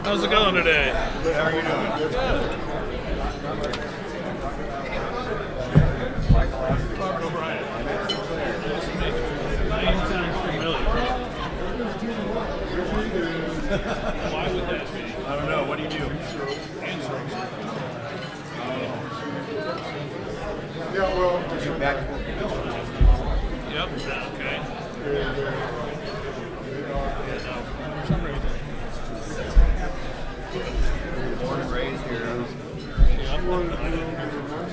How's it going today? How are you doing? Good. Robert O'Brien. Name sounds familiar. Why would that be? I don't know. What do you do? Answering. Yeah, well, you back. Yep. Okay. For some reason. Born and raised here. Yep.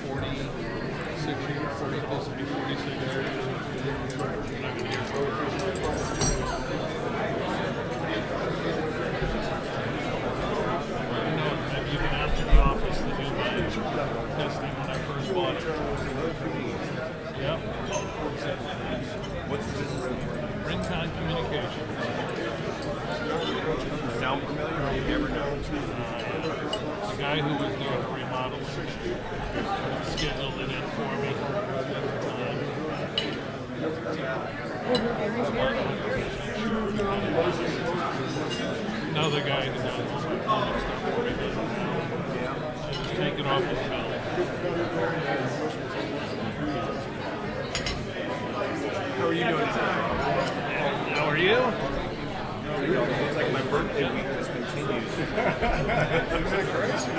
46 years, 40, this will be 46 years. You've been out to the office to do my testing when I first bought it. Yep. What's the business? Rincon Communications. Sound familiar or you never know? The guy who was doing the remodeling scheduled it in for me Another guy who does all my plumbing stuff for me does it now. I just take it off his bill. How are you doing today? How are you? It's like my birthday week just continues. Isn't that crazy?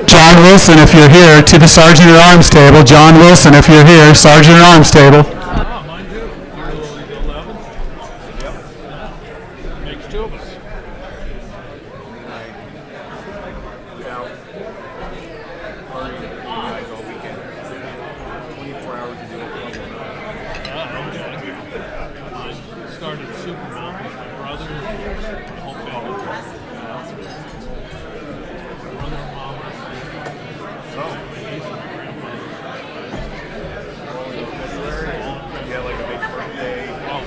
John Wilson, if you're here, to the Sergeant at Arms table. John Wilson, if you're here, Sergeant at Arms table. Oh, mine too. You're 11? Yep. Yeah. Makes two of us. Now, party with you guys all weekend. 24 hours to do it. Okay. Mine started Super Mountain with my brother, my whole family. Brother and mama. Oh. February? Yeah, like a big birthday. Oh,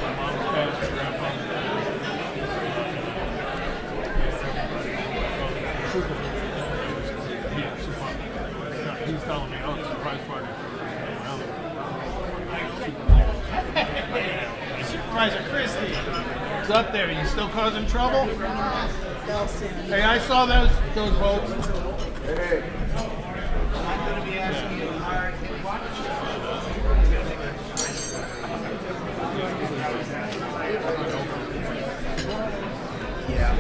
my mom's passed, grandpa. Yeah, super. He's telling me, oh, surprise party for Supervisor Christie. What's up there? You still causing trouble? Hey, I saw those votes. Hey. I'm going to be asking you to hire Yeah,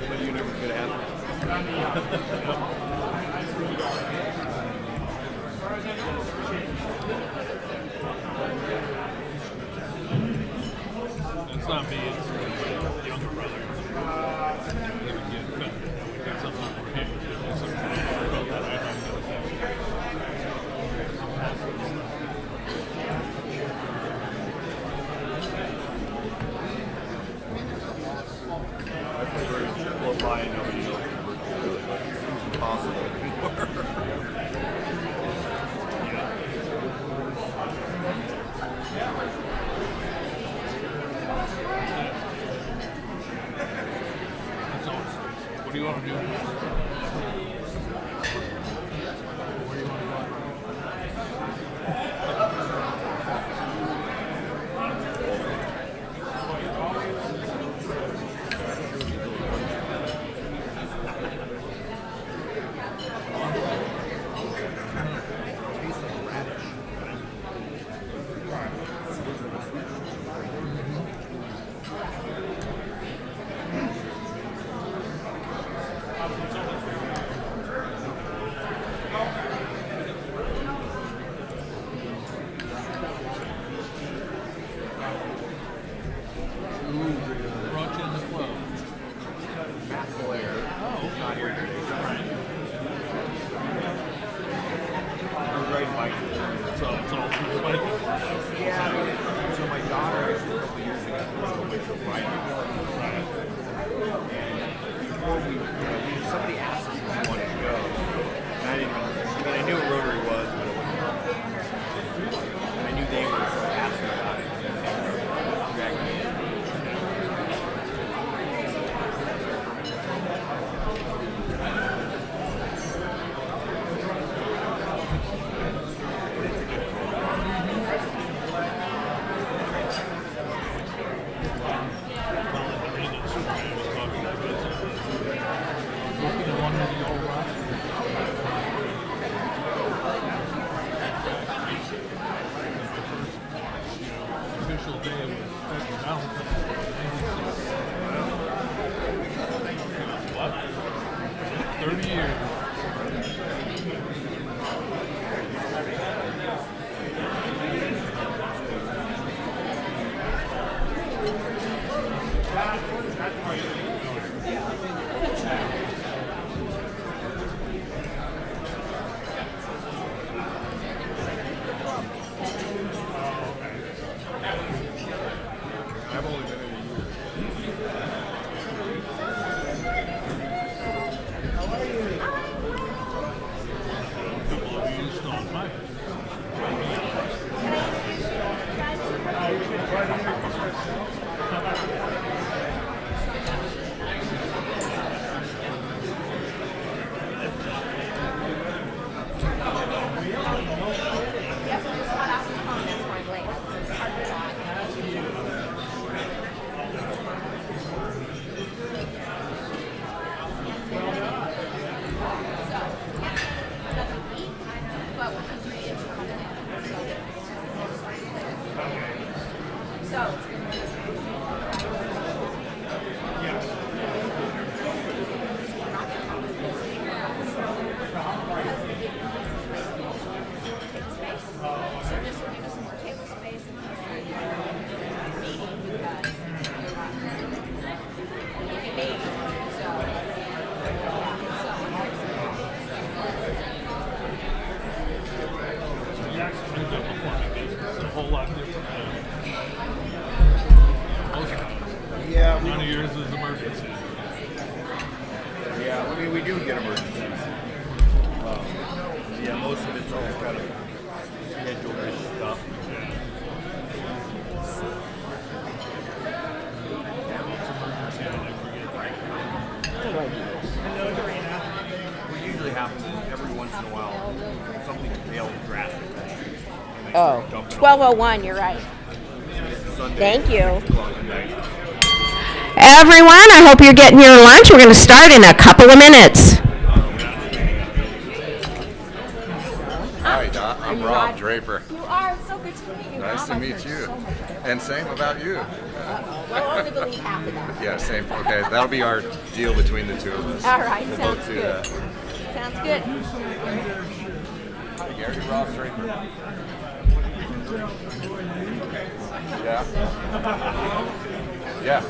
but you never could have. It's not me, it's my younger brother. We got something for him. Something that I don't know. I prefer to go by and nobody knows it's impossible anymore. That's all. What do you want to do? Where do you want to go? Brought you in the club. Matt Blair. Oh, not here today. I'm riding bike. So it's all through biking. Yeah. So my daughter actually a couple years ago was a winter riding. And before somebody asked us if we wanted to go. And I didn't even, I knew what Rotary was, but I knew they were, so I asked them about it. And they dragged me in. whole lot different than most houses. Yeah, None of yours is emergency. yeah. I mean, we do get emergencies. Yeah, most of it's all kind of scheduled stuff. What usually happens is every once in a while something fails drastically. And they Oh, start dumping 12:01, you're right. on Sunday, Thank you. 6 o'clock at night. Everyone, I hope you're getting your lunch. We're going to start in a couple of minutes. Hi, Doc. I'm Rob Draper. You are. So good to meet you. Nice to meet you. And same about you. We'll only believe half of that. Yeah, same. Okay, that'll be our deal between the two of us. All right, We'll sounds both do good. that. Sounds good. Hi, Gary. Rob Draper. Yeah. Yeah.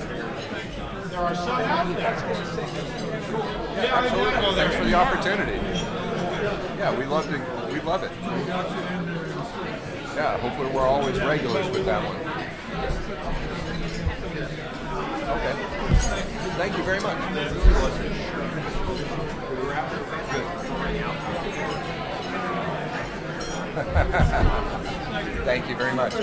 Absolutely. Thanks for the opportunity. Yeah, we love it. Yeah, hopefully we're always regulars with that one. Okay. Thank you very much. Thank you very much.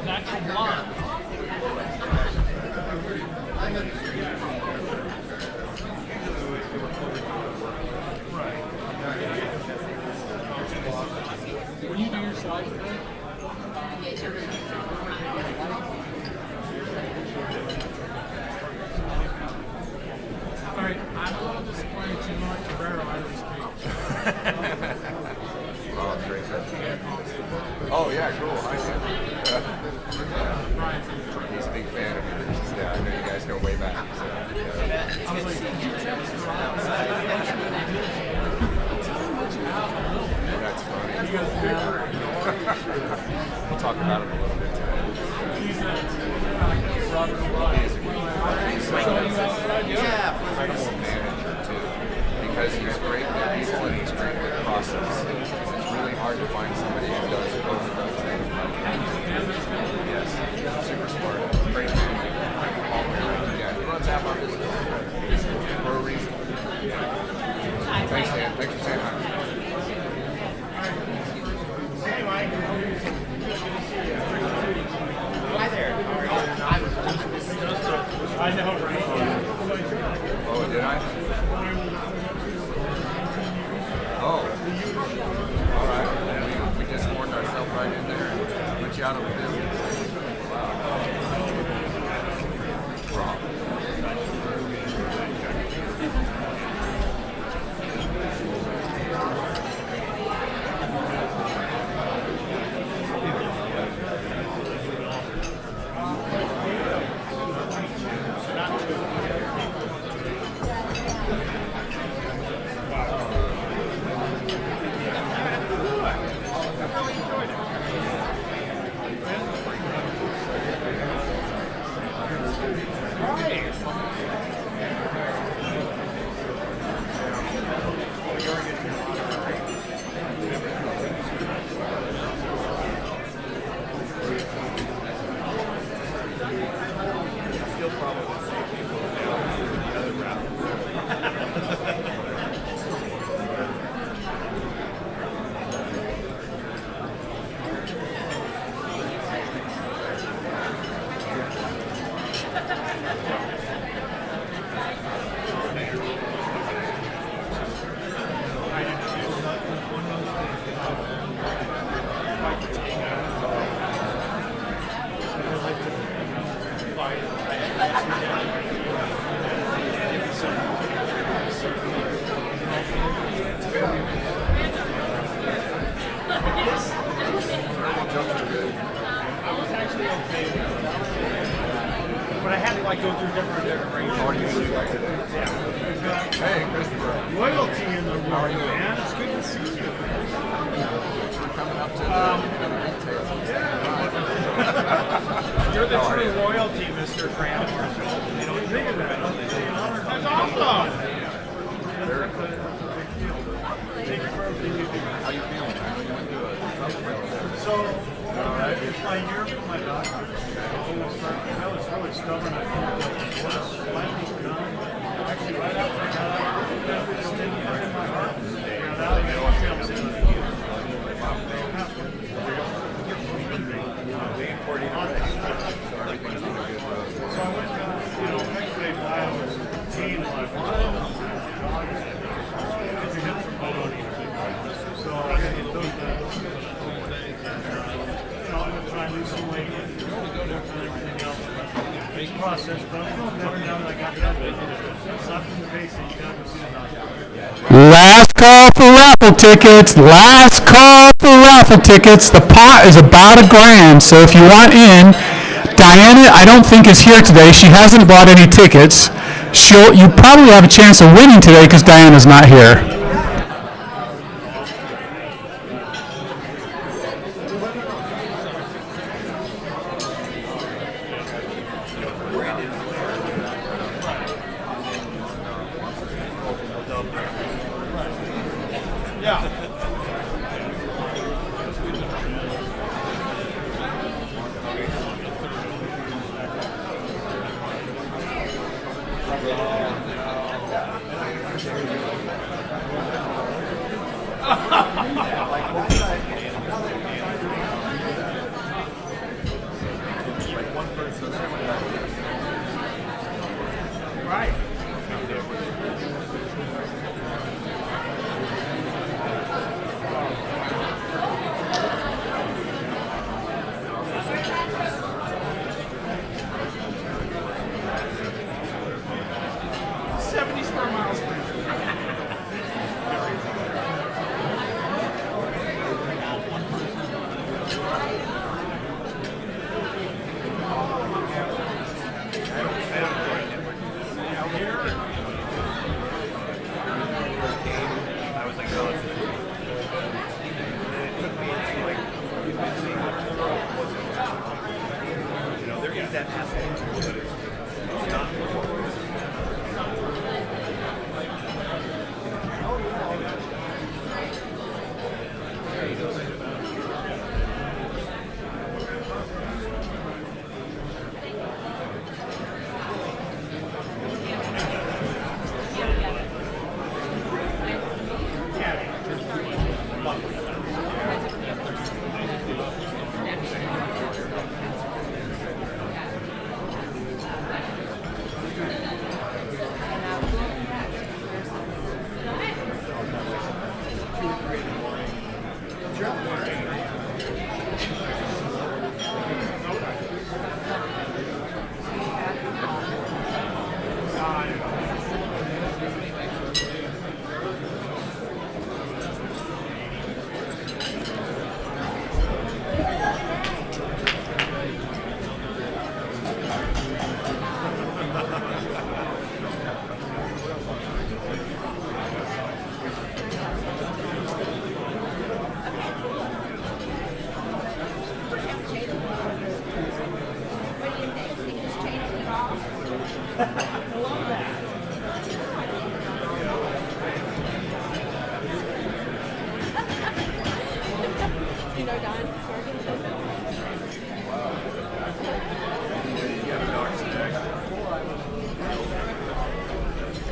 Natural blonde. When you do your slides, all right, I'm a little disappointed too much. Draper, I don't speak. Oh, great. Oh, yeah, cool. Hi, man. He's a big fan of yours. Yeah, I know you guys go way back. So, yeah. That's funny. We'll talk about him a little bit today. He's an incredible manager, too, because he's great with people and he's great with process. It's really hard to find somebody who does both of those things. Yes, super smart, great manager. Yeah, he runs half our business for a reason. Thanks, Dan. Thanks for saying hi. I know, right? Oh, did I? Oh. All right. We just warned ourselves right in there and put you out of business. Wow. But I had to like go through different ranges. How are you like today? Hey, Christopher. Loyalty in the room, man. It's good to see you. We're coming up to the retail. You're the true royalty Mr. Grant. That's awesome. How you feeling? So, it's my year for my doctor. I was stubborn. I couldn't get the course. Finally done. Actually, right after I got out, this didn't hurt in my heart. And now I got one film sitting with you. So I went down, actually, I was 18 when I bought it. It's a hit from Bodoni. So I got to get those done. I'm going to try and lose some weight and everything else. It's a process, but I'm feeling better now that I got that. Slapped in the face and you got to go see the doctor. Last call for raffle tickets. Last call for raffle tickets. The pot is about $1,000, so if you want in, Diana, I don't think is here today. She hasn't bought any tickets. You probably have a chance of winning today because Diana's not here. Yeah. Right.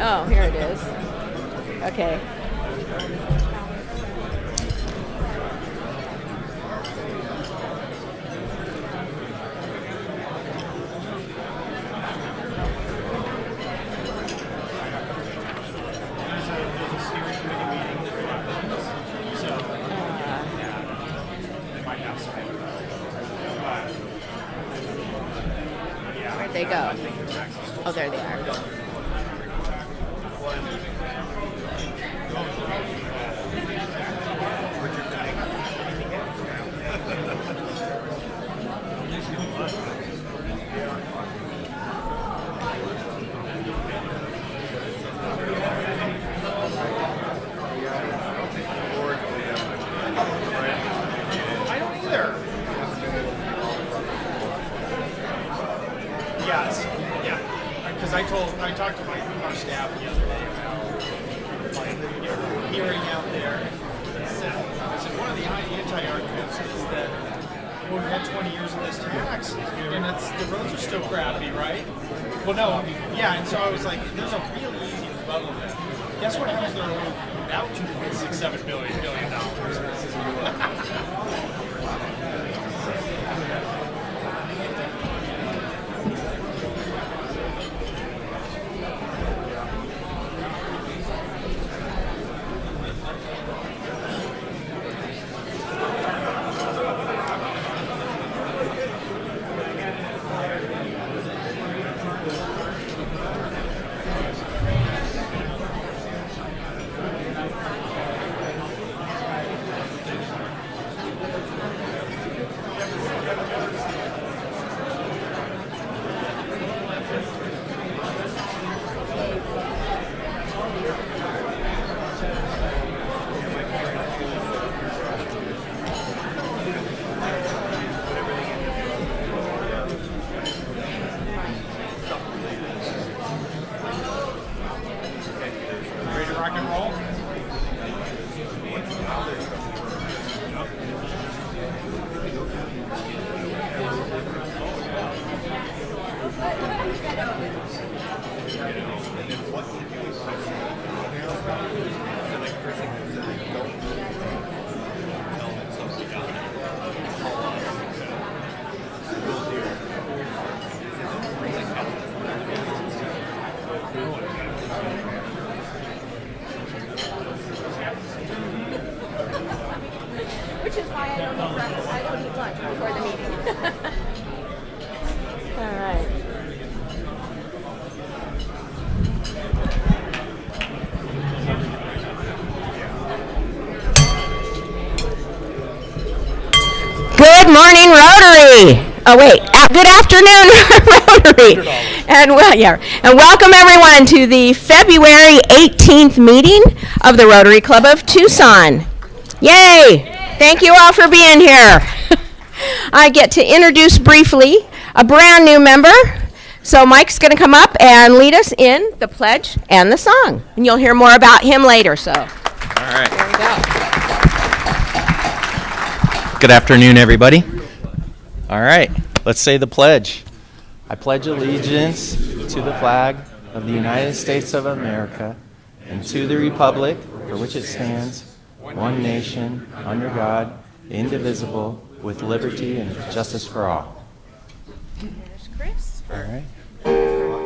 Oh, here it is. Okay. Where'd they go? Oh, there they are. I don't either. Yes, yeah. Because I talked to our staff the other day about like hearing out there. I said one of the anti-arguments is that well, we've had 20 years of this tax, and the roads are still crappy, right? Well, no, yeah. And so I was like, there's a really easy rebuttal to that. Guess what happens to the road without $2.67 billion? Which is why I don't eat breakfast. I don't eat lunch before the meeting. All right. Good morning, Rotary. Oh wait, good afternoon, Rotary. And welcome everyone to the February 18th meeting of the Rotary Club of Tucson. Yay! Thank you all for being here. I get to introduce briefly a brand new member. So Mike's going to come up and lead us in the pledge and the song. And you'll hear more about him later. So, All right. there we go. Good afternoon, everybody. All right. Let's say the pledge. I pledge allegiance to the flag of the United States of America and to the republic for which it stands, one nation, under God, indivisible, with liberty and justice for all. There's Chris. All right. Here you go.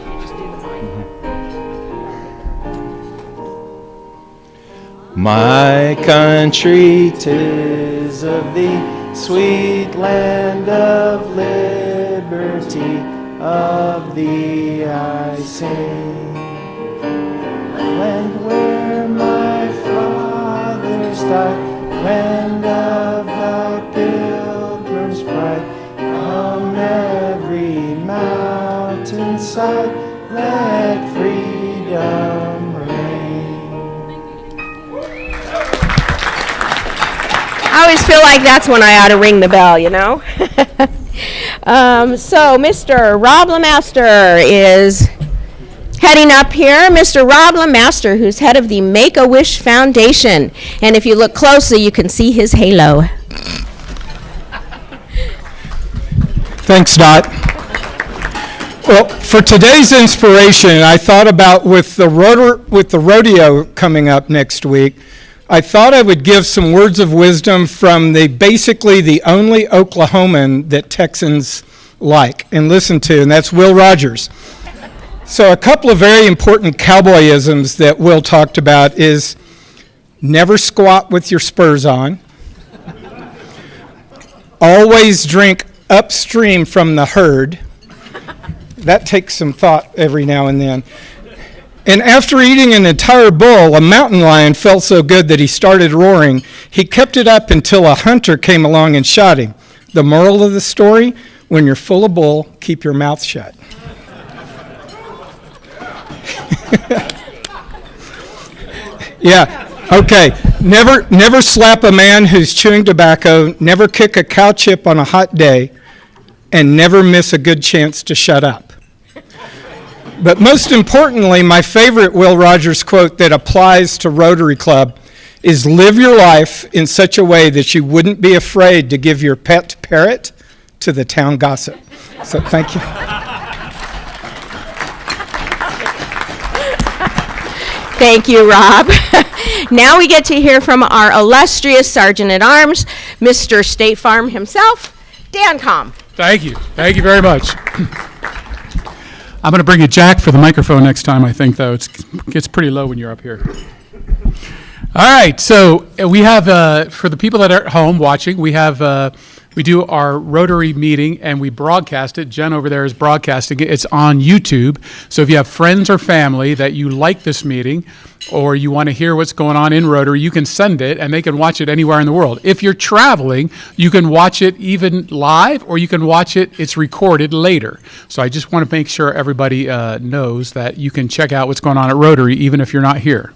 You just do the mic. My country, 'tis of thee, sweet land of liberty, of thee I sing. Land where my fathers died, land of thy pilgrim's pride, from every mountainside, let freedom reign. I always feel like that's when I ought to ring the bell, you know? So Mr. Rob LeMaster is heading up here. Mr. Rob LeMaster, who's head of the Make-A-Wish Foundation. And if you look closely, you can see his halo. Thanks, Dot. Well, for today's inspiration, I thought about with the rodeo coming up next week, I thought I would give some words of wisdom from basically the only Oklahoman that Texans like and listen to, and that's Will Rogers. So a couple of very important cowboyisms that Will talked about is never squat with your spurs on, always drink upstream from the herd. That takes some thought every now and then. And after eating an entire bull, a mountain lion felt so good that he started roaring. He kept it up until a hunter came along and shot him. The moral of the story, when you're full of bull, keep your mouth shut. Yeah, okay. Never slap a man who's chewing tobacco. Never kick a cow chip on a hot day. and never miss a good chance to shut up. But most importantly, my favorite Will Rogers quote that applies to Rotary Club is live your life in such a way that you wouldn't be afraid to give your pet parrot to the town gossip. So thank you. Thank you, Rob. Now we get to hear from our illustrious Sergeant at Arms, Mr. State Farm himself, Dan Com. Thank you. Thank you very much. I'm going to bring a jack for the microphone next time, I think, though. It gets pretty low when you're up here. All right, so we have, for the people that are at home watching, we do our Rotary meeting and we broadcast it. Jen over there is broadcasting it. It's on YouTube. So if you have friends or family that you like this meeting or you want to hear what's going on in Rotary, you can send it and they can watch it anywhere in the world. If you're traveling, you can watch it even live or you can watch it's recorded later. So I just want to make sure everybody knows that you can check out what's going on at Rotary even if you're not here.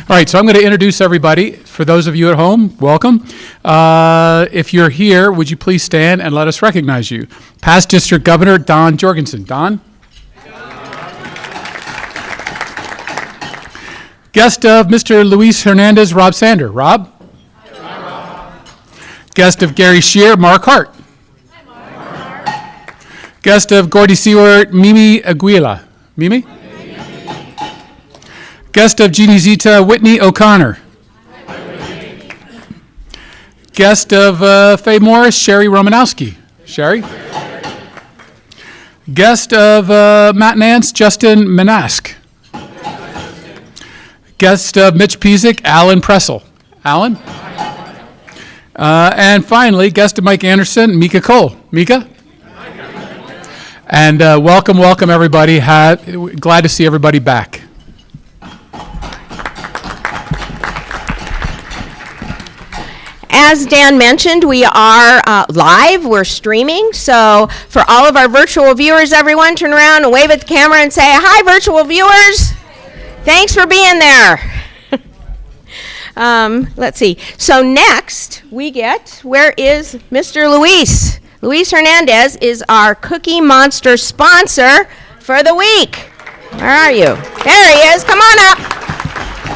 All right, so I'm going to introduce everybody. For those of you at home, welcome. If you're here, would you please stand and let us recognize you? Past District Governor Don Jorgensen. Don? Guest of Mr. Luis Hernandez, Rob Sander. Rob? Guest of Gary Shear, Mark Hart. Guest of Gordy Seward, Mimi Aguila. Mimi? Guest of Jeannie Zita, Whitney O'Connor. Guest of Faye Morris, Sherry Romanowski. Sherry. Guest of Matt Nance, Justin Manask. Guest of Mitch Pizik, Alan Pressel. Alan. And finally, guest of Mike Anderson, Mika Cole. Mika. And welcome everybody. Glad to see everybody back. As Dan mentioned, we are live. We're streaming. So for all of our virtual viewers, everyone turn around and wave at the camera and say, hi, virtual viewers. Thanks for being there. Let's see. So next we get, where is Mr. Luis? Luis Hernandez is our Cookie Monster sponsor for the week. Where are you? There he is. Come on up.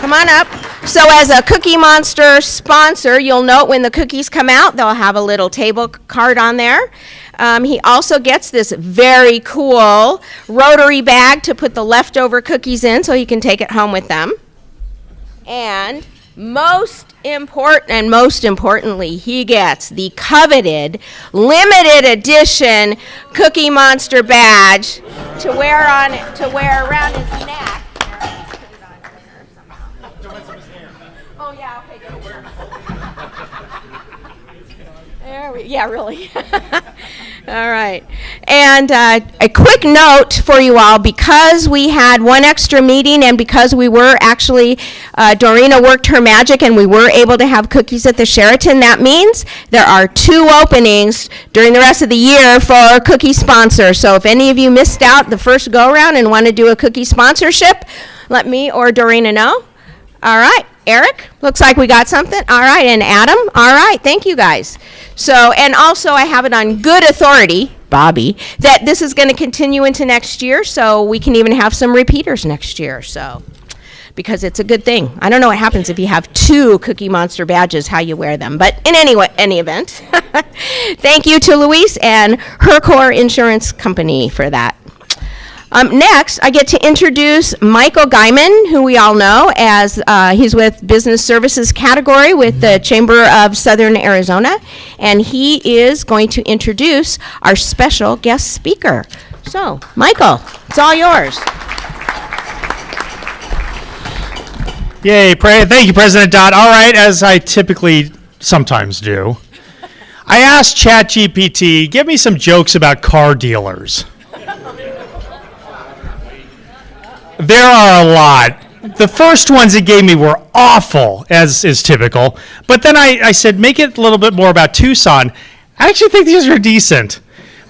Come on up. So as a Cookie Monster sponsor, you'll note when the cookies come out, they'll have a little table card on there. He also gets this very cool Rotary bag to put the leftover cookies in so he can take it home with them. And most importantly, he gets the coveted limited edition Cookie Monster badge to wear around his neck. Oh yeah, okay, good. Yeah, really. All right. And a quick note for you all, because we had one extra meeting and because we were actually, Dorina worked her magic and we were able to have cookies at the Sheraton, that means there are 2 openings during the rest of the year for cookie sponsors. So if any of you missed out the first go-around and want to do a cookie sponsorship, let me or Dorina know. All right. Eric, looks like we got something. All right, and Adam. All right, thank you guys. So, and also I have it on good authority, Bobby, that this is going to continue into next year, so we can even have some repeaters next year, so, because it's a good thing. I don't know what happens if you have 2 Cookie Monster badges, how you wear them, but in any event, thank you to Luis and Hercor Insurance Company for that. Next, I get to introduce Michael Guyman, who we all know as he's with Business Services category with the Chamber of Southern Arizona, and he is going to introduce our special guest speaker. So, Michael, it's all yours. Yay, thank you, President Dodd. All right, as I typically sometimes do, I asked ChatGPT, give me some jokes about car dealers. There are a lot. The first ones it gave me were awful, as is typical. But then I said, make it a little bit more about Tucson. I actually think these are decent.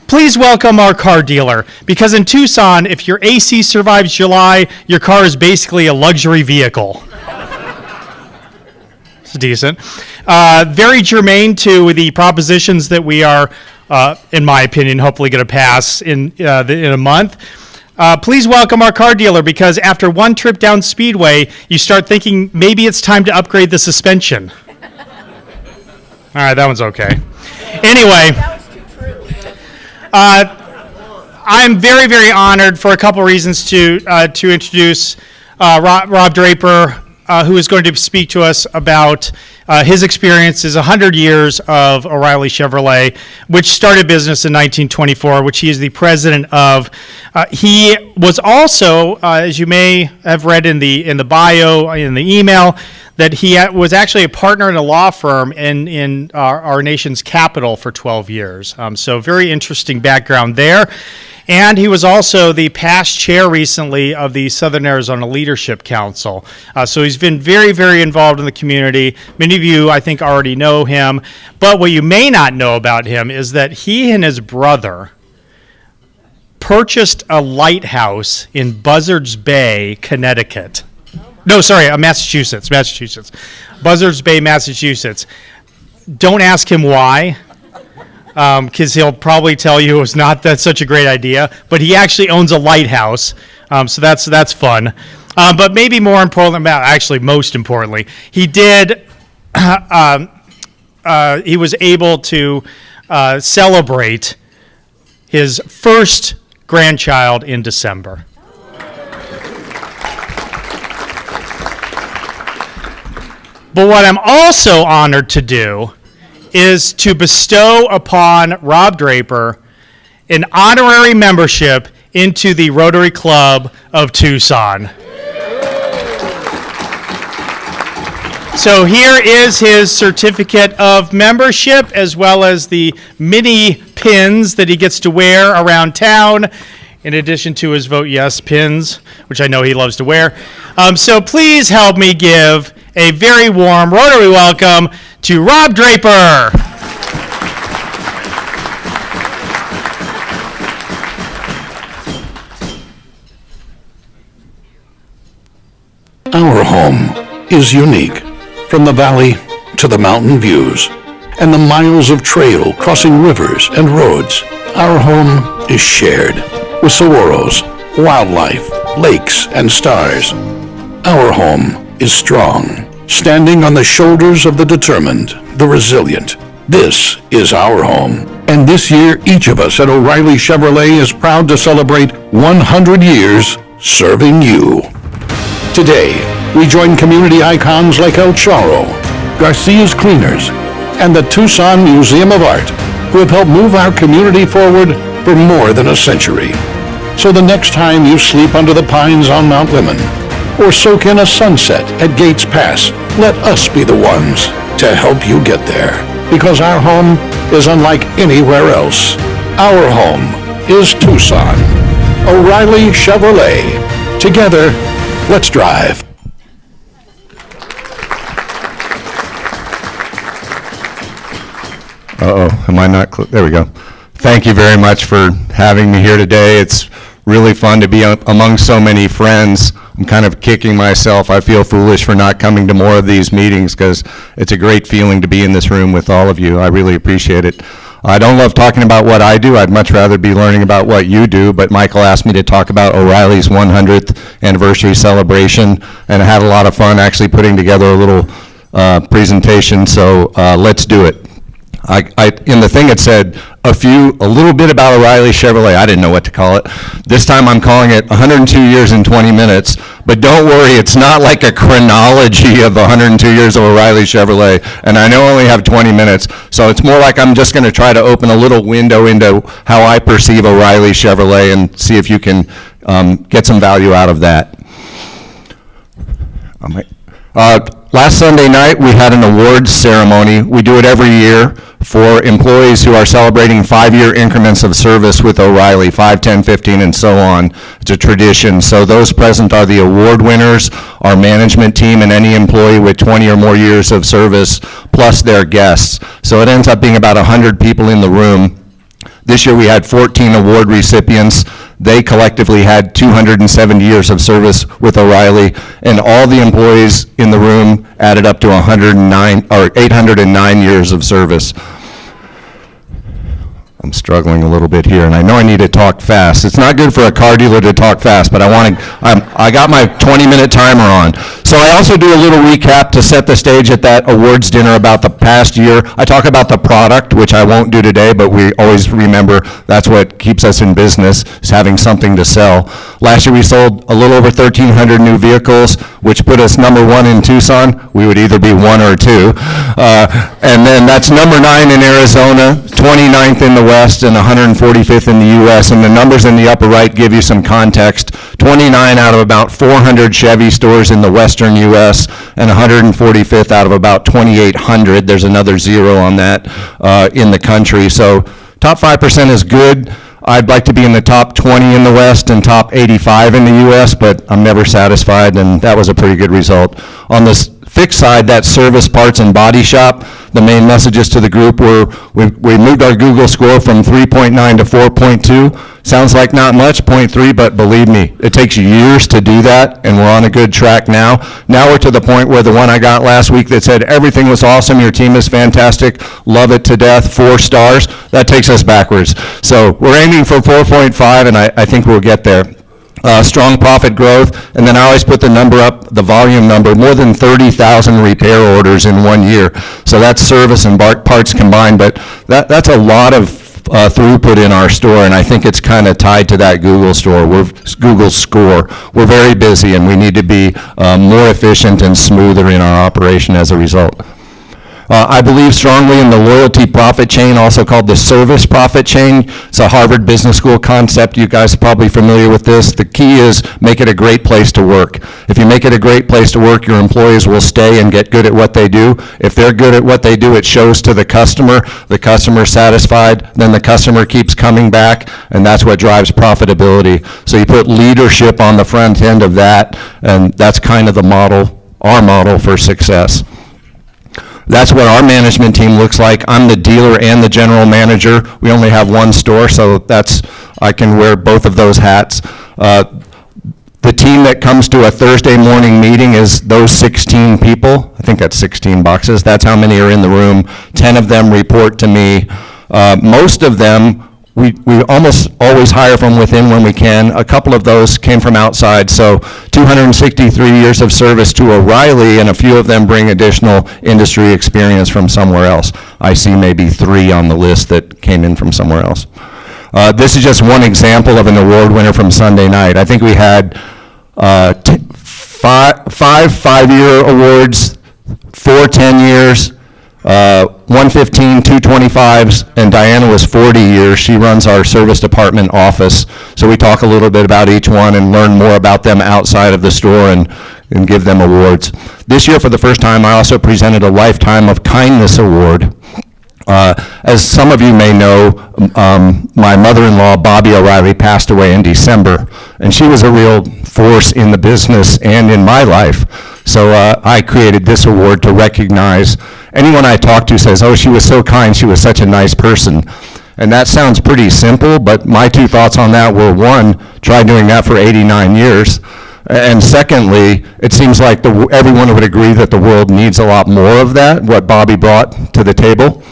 Please welcome our car dealer. Because in Tucson, if your AC survives July, your car is basically a luxury vehicle. It's decent. Very germane to the propositions that we are in my opinion, hopefully going to pass in a month. Please welcome our car dealer, because after one trip down Speedway, you start thinking maybe it's time to upgrade the suspension. All right, that one's okay. Anyway, I'm very, very honored for a couple reasons to introduce Rob Draper, who is going to speak to us about his experiences, 100 years of O'Reilly Chevrolet, which started business in 1924, which he is the president of. He was also, as you may have read in the bio, in the email, that he was actually a partner in a law firm in our nation's capital for 12 years. So very interesting background there. And he was also the past chair recently of the Southern Arizona Leadership Council. So he's been very, very involved in the community. Many of you, I think, already know him. But what you may not know about him is that he and his brother purchased a lighthouse in Buzzards Bay, Connecticut. No, sorry, Massachusetts. Buzzards Bay, Massachusetts. Don't ask him why, because he'll probably tell you it was not such a great idea, but he actually owns a lighthouse, so that's fun. But maybe more important, actually most importantly, he was able to celebrate his first grandchild in December. But what I'm also honored to do is to bestow upon Rob Draper an honorary membership into the Rotary Club of Tucson. So here is his certificate of membership, as well as the mini pins that he gets to wear around town, in addition to his Vote Yes pins, which I know he loves to wear. So please help me give a very warm Rotary welcome to Rob Draper. Our home is unique, from the valley to the mountain views and the miles of trail crossing rivers and roads. Our home is shared with saguaros, wildlife, lakes, and stars. Our home is strong, standing on the shoulders of the determined, the resilient. This is our home. And this year, each of us at O'Reilly Chevrolet is proud to celebrate 100 years serving you. Today, we join community icons like El Charro, Garcia's Cleaners, and the Tucson Museum of Art, who have helped move our community forward for more than a century. So the next time you sleep under the pines on Mount Lemmon, or soak in a sunset at Gates Pass, let us be the ones to help you get there. Because our home is unlike anywhere else. Our home is Tucson. O'Reilly Chevrolet. Together, let's drive. Am I not there we go. Thank you very much for having me here today. It's really fun to be among so many friends. I'm kind of kicking myself. I feel foolish for not coming to more of these meetings because it's a great feeling to be in this room with all of you. I really appreciate it. I don't love talking about what I do. I'd much rather be learning about what you do, but Michael asked me to talk about O'Reilly's 100th anniversary celebration, and I had a lot of fun actually putting together a little presentation, so let's do it. In the thing it said a little bit about O'Reilly Chevrolet. I didn't know what to call it. This time I'm calling it 102 years and 20 minutes, but don't worry, it's not like a chronology of 102 years of O'Reilly Chevrolet, and I know I only have 20 minutes, so it's more like I'm just going to try to open a little window into how I perceive O'Reilly Chevrolet and see if you can get some value out of that. Last Sunday night, we had an awards ceremony. We do it every year for employees who are celebrating 5-year increments of service with O'Reilly, 5, 10, 15, and so on. It's a tradition. So those present are the award winners, our management team, and any employee with 20 or more years of service, plus their guests. So it ends up being about 100 people in the room. This year we had 14 award recipients. They collectively had 270 years of service with O'Reilly, and all the employees in the room added up to 809 years of service. I'm struggling a little bit here, and I know I need to talk fast. It's not good for a car dealer to talk fast, but I got my 20-minute timer on. So I also do a little recap to set the stage at that awards dinner about the past year. I talk about the product, which I won't do today, but we always remember that's what keeps us in business, is having something to sell. Last year we sold a little over 1,300 new vehicles, which put us number 1 in Tucson. We would either be 1 or 2. And then that's number 9 in Arizona, 29th in the West, and 145th in the U.S. And the numbers in the upper right give you some context. 29 out of about 400 Chevy stores in the western U.S. and 145th out of about 2,800. There's another 0 on that in the country. So top 5% is good. I'd like to be in the top 20 in the West and top 85 in the U.S., but I'm never satisfied, and that was a pretty good result. On the fixed side, that service, parts, and body shop, the main messages to the group were we moved our Google score from 3.9 to 4.2. Sounds like not much, 0.3, but believe me, it takes years to do that, and we're on a good track now. Now we're to the point where the one I got last week that said everything was awesome, your team is fantastic, love it to death, 4 stars, that takes us backwards. So we're aiming for 4.5, and I think we'll get there. Strong profit growth, and then I always put the number up, the volume number, more than 30,000 repair orders in 1 year. So that's service and parts combined, but that's a lot of throughput in our store, and I think it's kind of tied to that Google score. We're very busy, and we need to be more efficient and smoother in our operation as a result. I believe strongly in the loyalty profit chain, also called the service profit chain. It's a Harvard Business School concept. You guys are probably familiar with this. The key is make it a great place to work. If you make it a great place to work, your employees will stay and get good at what they do. If they're good at what they do, it shows to the customer's satisfied, then the customer keeps coming back, and that's what drives profitability. So you put leadership on the front end of that, and that's kind of the model, our model for success. That's what our management team looks like. I'm the dealer and the general manager. We only have 1 store, so I can wear both of those hats. The team that comes to a Thursday morning meeting is those 16 people. I think that's 16 boxes. That's how many are in the room. 10 of them report to me. Most of them, we almost always hire from within when we can. A couple of those came from outside, so 263 years of service to O'Reilly, and a few of them bring additional industry experience from somewhere else. I see maybe 3 on the list that came in from somewhere else. This is just one example of an award winner from Sunday night. I think we had 5 5-year awards, 4 10 years, 115, 225s, and Diana was 40 years. She runs our service department office. So we talk a little bit about each one and learn more about them outside of the store and give them awards. This year, for the first time, I also presented a Lifetime of Kindness Award. As some of you may know, my mother-in-law, Bobby O'Reilly, passed away in December, and she was a real force in the business and in my life. So I created this award to recognize anyone I talk to says, oh, she was so kind, she was such a nice person. And that sounds pretty simple, but my 2 thoughts on that were, 1, try doing that for 89 years. And secondly, it seems like everyone would agree that the world needs a lot more of that, what Bobby brought to the table.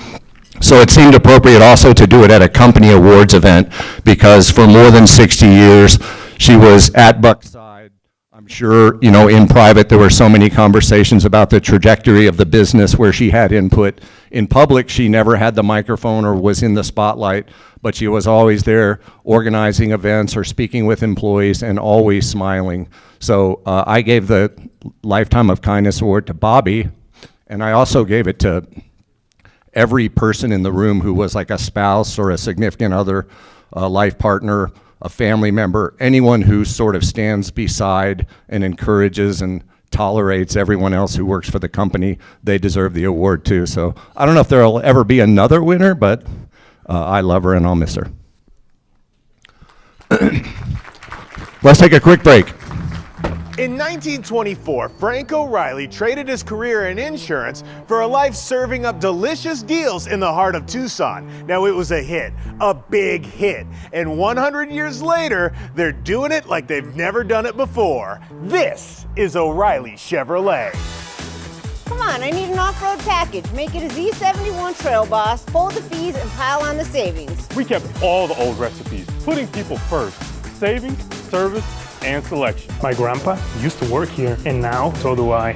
So it seemed appropriate also to do it at a company awards event, because for more than 60 years, she was at Buck's side. I'm sure, in private, there were so many conversations about the trajectory of the business where she had input. In public, she never had the microphone or was in the spotlight, but she was always there organizing events or speaking with employees and always smiling. So I gave the Lifetime of Kindness Award to Bobby, and I also gave it to every person in the room who was like a spouse or a significant other, a life partner, a family member, anyone who sort of stands beside and encourages and tolerates everyone else who works for the company. They deserve the award too. So I don't know if there'll ever be another winner, but I love her and I'll miss her. Let's take a quick break. In 1924, Frank O'Reilly traded his career in insurance for a life serving up delicious deals in the heart of Tucson. Now, it was a hit, a big hit. And 100 years later, they're doing it like they've never done it before. This is O'Reilly Chevrolet. Come on, I need an off-road package. Make it a Z71 Trail Boss, hold the fees, and pile on the savings. We kept all the old recipes, putting people first. Savings, service, and selection. My grandpa used to work here, and now so do I.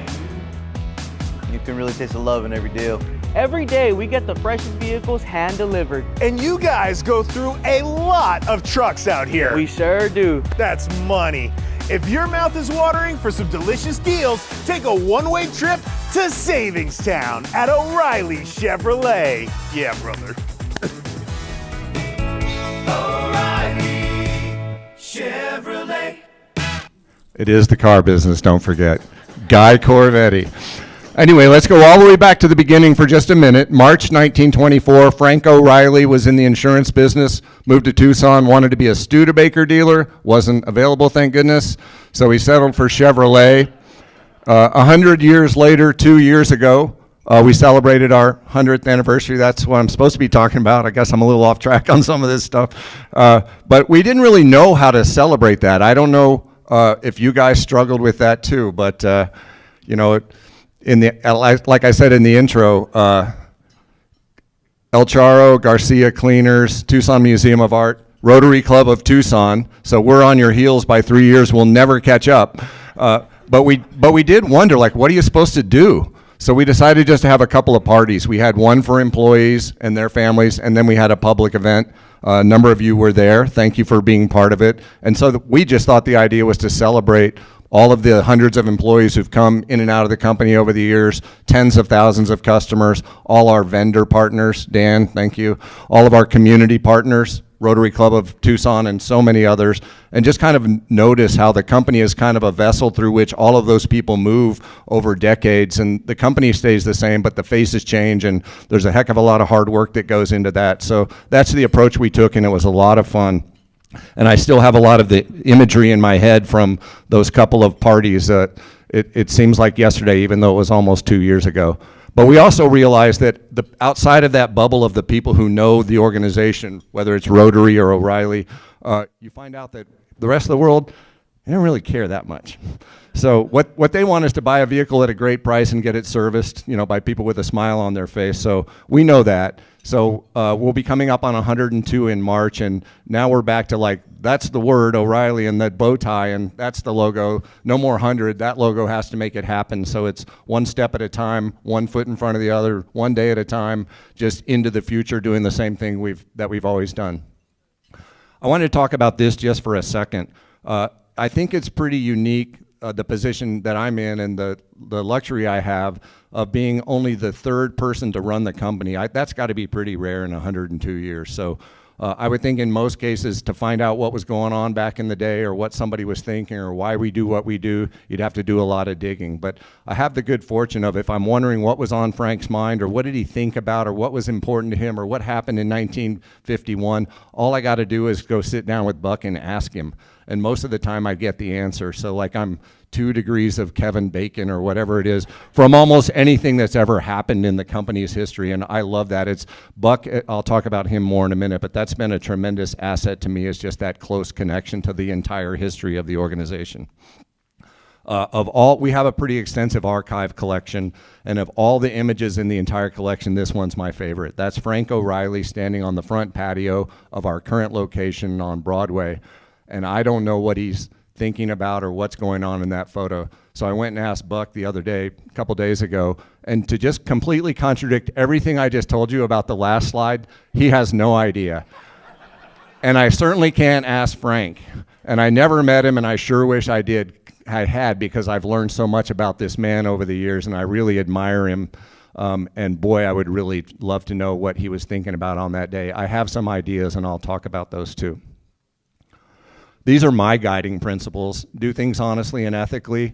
You can really taste the love in every deal. Every day we get the freshest vehicles hand delivered. And you guys go through a lot of trucks out here. We sure do. That's money. If your mouth is watering for some delicious deals, take a one-way trip to Savings Town at O'Reilly Chevrolet. Yeah, brother. O'Reilly Chevrolet. It is the car business, don't forget. Guy Corvetti. Anyway, let's go all the way back to the beginning for just a minute. March 1924, Frank O'Reilly was in the insurance business, moved to Tucson, wanted to be a Studebaker dealer, wasn't available, thank goodness, so he settled for Chevrolet. 100 years later, 2 years ago, we celebrated our 100th anniversary. That's what I'm supposed to be talking about. I guess I'm a little off track on some of this stuff. But we didn't really know how to celebrate that. I don't know if you guys struggled with that too, but you know, like I said in the intro, El Charro, Garcia Cleaners, Tucson Museum of Art, Rotary Club of Tucson. So we're on your heels by 3 years. We'll never catch up. But we did wonder, like, what are you supposed to do? So we decided just to have a couple of parties. We had one for employees and their families, and then we had a public event. A number of you were there. Thank you for being part of it. And so we just thought the idea was to celebrate all of the hundreds of employees who've come in and out of the company over the years, tens of thousands of customers, all our vendor partners, Dan, thank you, all of our community partners, Rotary Club of Tucson and so many others, and just kind of notice how the company is kind of a vessel through which all of those people move over decades, and the company stays the same, but the faces change, and there's a heck of a lot of hard work that goes into that. So that's the approach we took, and it was a lot of fun. And I still have a lot of the imagery in my head from those couple of parties. It seems like yesterday, even though it was almost 2 years ago. But we also realized that outside of that bubble of the people who know the organization, whether it's Rotary or O'Reilly, you find out that the rest of the world, they don't really care that much. So what they want is to buy a vehicle at a great price and get it serviced, you know, by people with a smile on their face. So we know that. So we'll be coming up on 102 in March, and now we're back to, like, that's the word, O'Reilly, and that bow tie, and that's the logo. No more 100. That logo has to make it happen. So it's one step at a time, one foot in front of the other, one day at a time, just into the future, doing the same thing that we've always done. I wanted to talk about this just for a second. I think it's pretty unique, the position that I'm in and the luxury I have of being only the third person to run the company. That's got to be pretty rare in 102 years. So I would think in most cases to find out what was going on back in the day or what somebody was thinking or why we do what we do, you'd have to do a lot of digging. But I have the good fortune of, if I'm wondering what was on Frank's mind or what did he think about or what was important to him or what happened in 1951, all I got to do is go sit down with Buck and ask him. And most of the time I get the answer. So like I'm 2 degrees of Kevin Bacon or whatever it is from almost anything that's ever happened in the company's history. And I love that. It's Buck, I'll talk about him more in a minute, but that's been a tremendous asset to me, is just that close connection to the entire history of the organization. We have a pretty extensive archive collection, and of all the images in the entire collection, this one's my favorite. That's Frank O'Reilly standing on the front patio of our current location on Broadway. And I don't know what he's thinking about or what's going on in that photo. So I went and asked Buck the other day, a couple days ago, and to just completely contradict everything I just told you about the last slide, he has no idea. And I certainly can't ask Frank. And I never met him, and I sure wish I had, because I've learned so much about this man over the years, and I really admire him. And boy, I would really love to know what he was thinking about on that day. I have some ideas, and I'll talk about those too. These are my guiding principles. Do things honestly and ethically.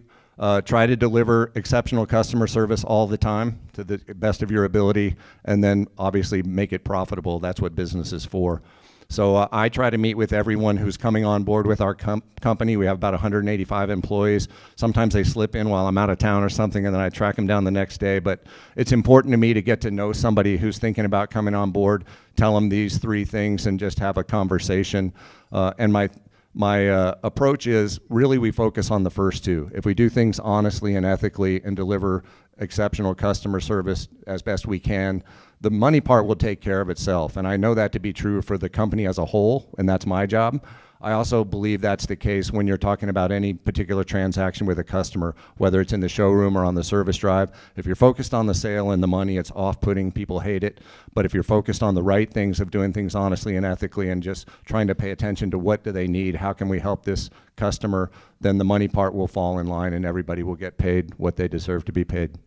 Try to deliver exceptional customer service all the time to the best of your ability, and then obviously make it profitable. That's what business is for. So I try to meet with everyone who's coming on board with our company. We have about 185 employees. Sometimes they slip in while I'm out of town or something, and then I track them down the next day. But it's important to me to get to know somebody who's thinking about coming on board, tell them these 3 things, and just have a conversation. And my approach is really we focus on the first two. If we do things honestly and ethically and deliver exceptional customer service as best we can, the money part will take care of itself. And I know that to be true for the company as a whole, and that's my job. I also believe that's the case when you're talking about any particular transaction with a customer, whether it's in the showroom or on the service drive. If you're focused on the sale and the money, it's off-putting, people hate it. But if you're focused on the right things of doing things honestly and ethically and just trying to pay attention to what do they need, how can we help this customer, then the money part will fall in line and everybody will get paid what they deserve to be paid.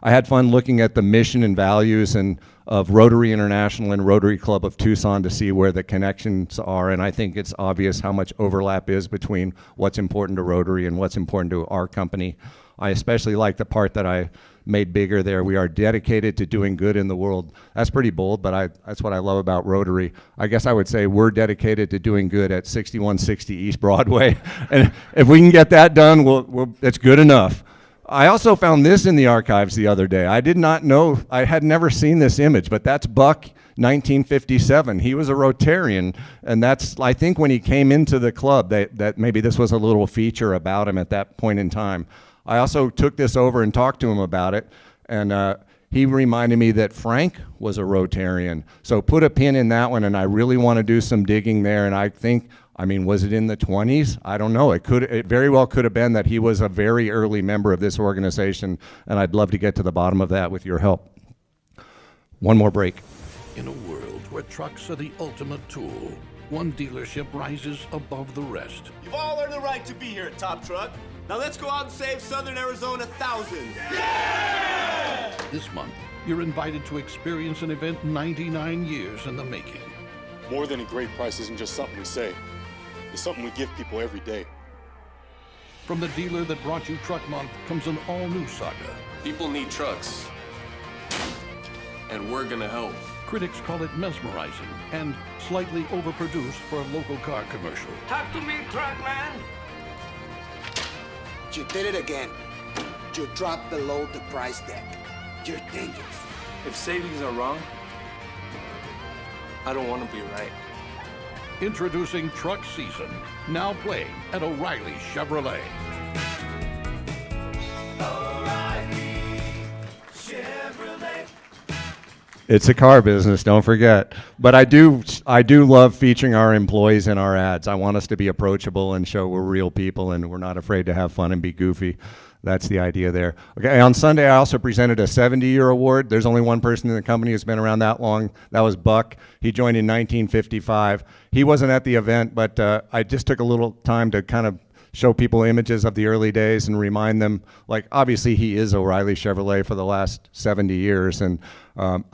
I had fun looking at the mission and values of Rotary International and Rotary Club of Tucson to see where the connections are, and I think it's obvious how much overlap is between what's important to Rotary and what's important to our company. I especially like the part that I made bigger there. We are dedicated to doing good in the world. That's pretty bold, but that's what I love about Rotary. I guess I would say we're dedicated to doing good at 6160 East Broadway, and if we can get that done, it's good enough. I also found this in the archives the other day. I did not know, I had never seen this image, but that's Buck 1957. He was a Rotarian, and that's, I think when he came into the club, that maybe this was a little feature about him at that point in time. I also took this over and talked to him about it, and he reminded me that Frank was a Rotarian. So put a pin in that one, and I really want to do some digging there, and I think, I mean, was it in the 20s? I don't know. It very well could have been that he was a very early member of this organization, and I'd love to get to the bottom of that with your help. One more break. In a world where trucks are the ultimate tool, one dealership rises above the rest. You've all earned the right to be here at Top Truck. Now let's go out and save Southern Arizona thousands. Yeah! This month, you're invited to experience an event 99 years in the making. More than a great price isn't just something we say. It's something we give people every day. From the dealer that brought you Truck Month comes an all-new saga. People need trucks, and we're gonna help. Critics call it mesmerizing and slightly overproduced for a local car commercial. Talk to me, truck man. You did it again. You dropped below the price tag. You're dangerous. If savings are wrong, I don't want to be right. Introducing Truck Season, now playing at O'Reilly Chevrolet. O'Reilly Chevrolet. It's a car business, don't forget. But I do love featuring our employees in our ads. I want us to be approachable and show we're real people and we're not afraid to have fun and be goofy. That's the idea there. Okay, on Sunday I also presented a 70-year award. There's only one person in the company who's been around that long. That was Buck. He joined in 1955. He wasn't at the event, but I just took a little time to kind of show people images of the early days and remind them, like, obviously he is O'Reilly Chevrolet for the last 70 years, and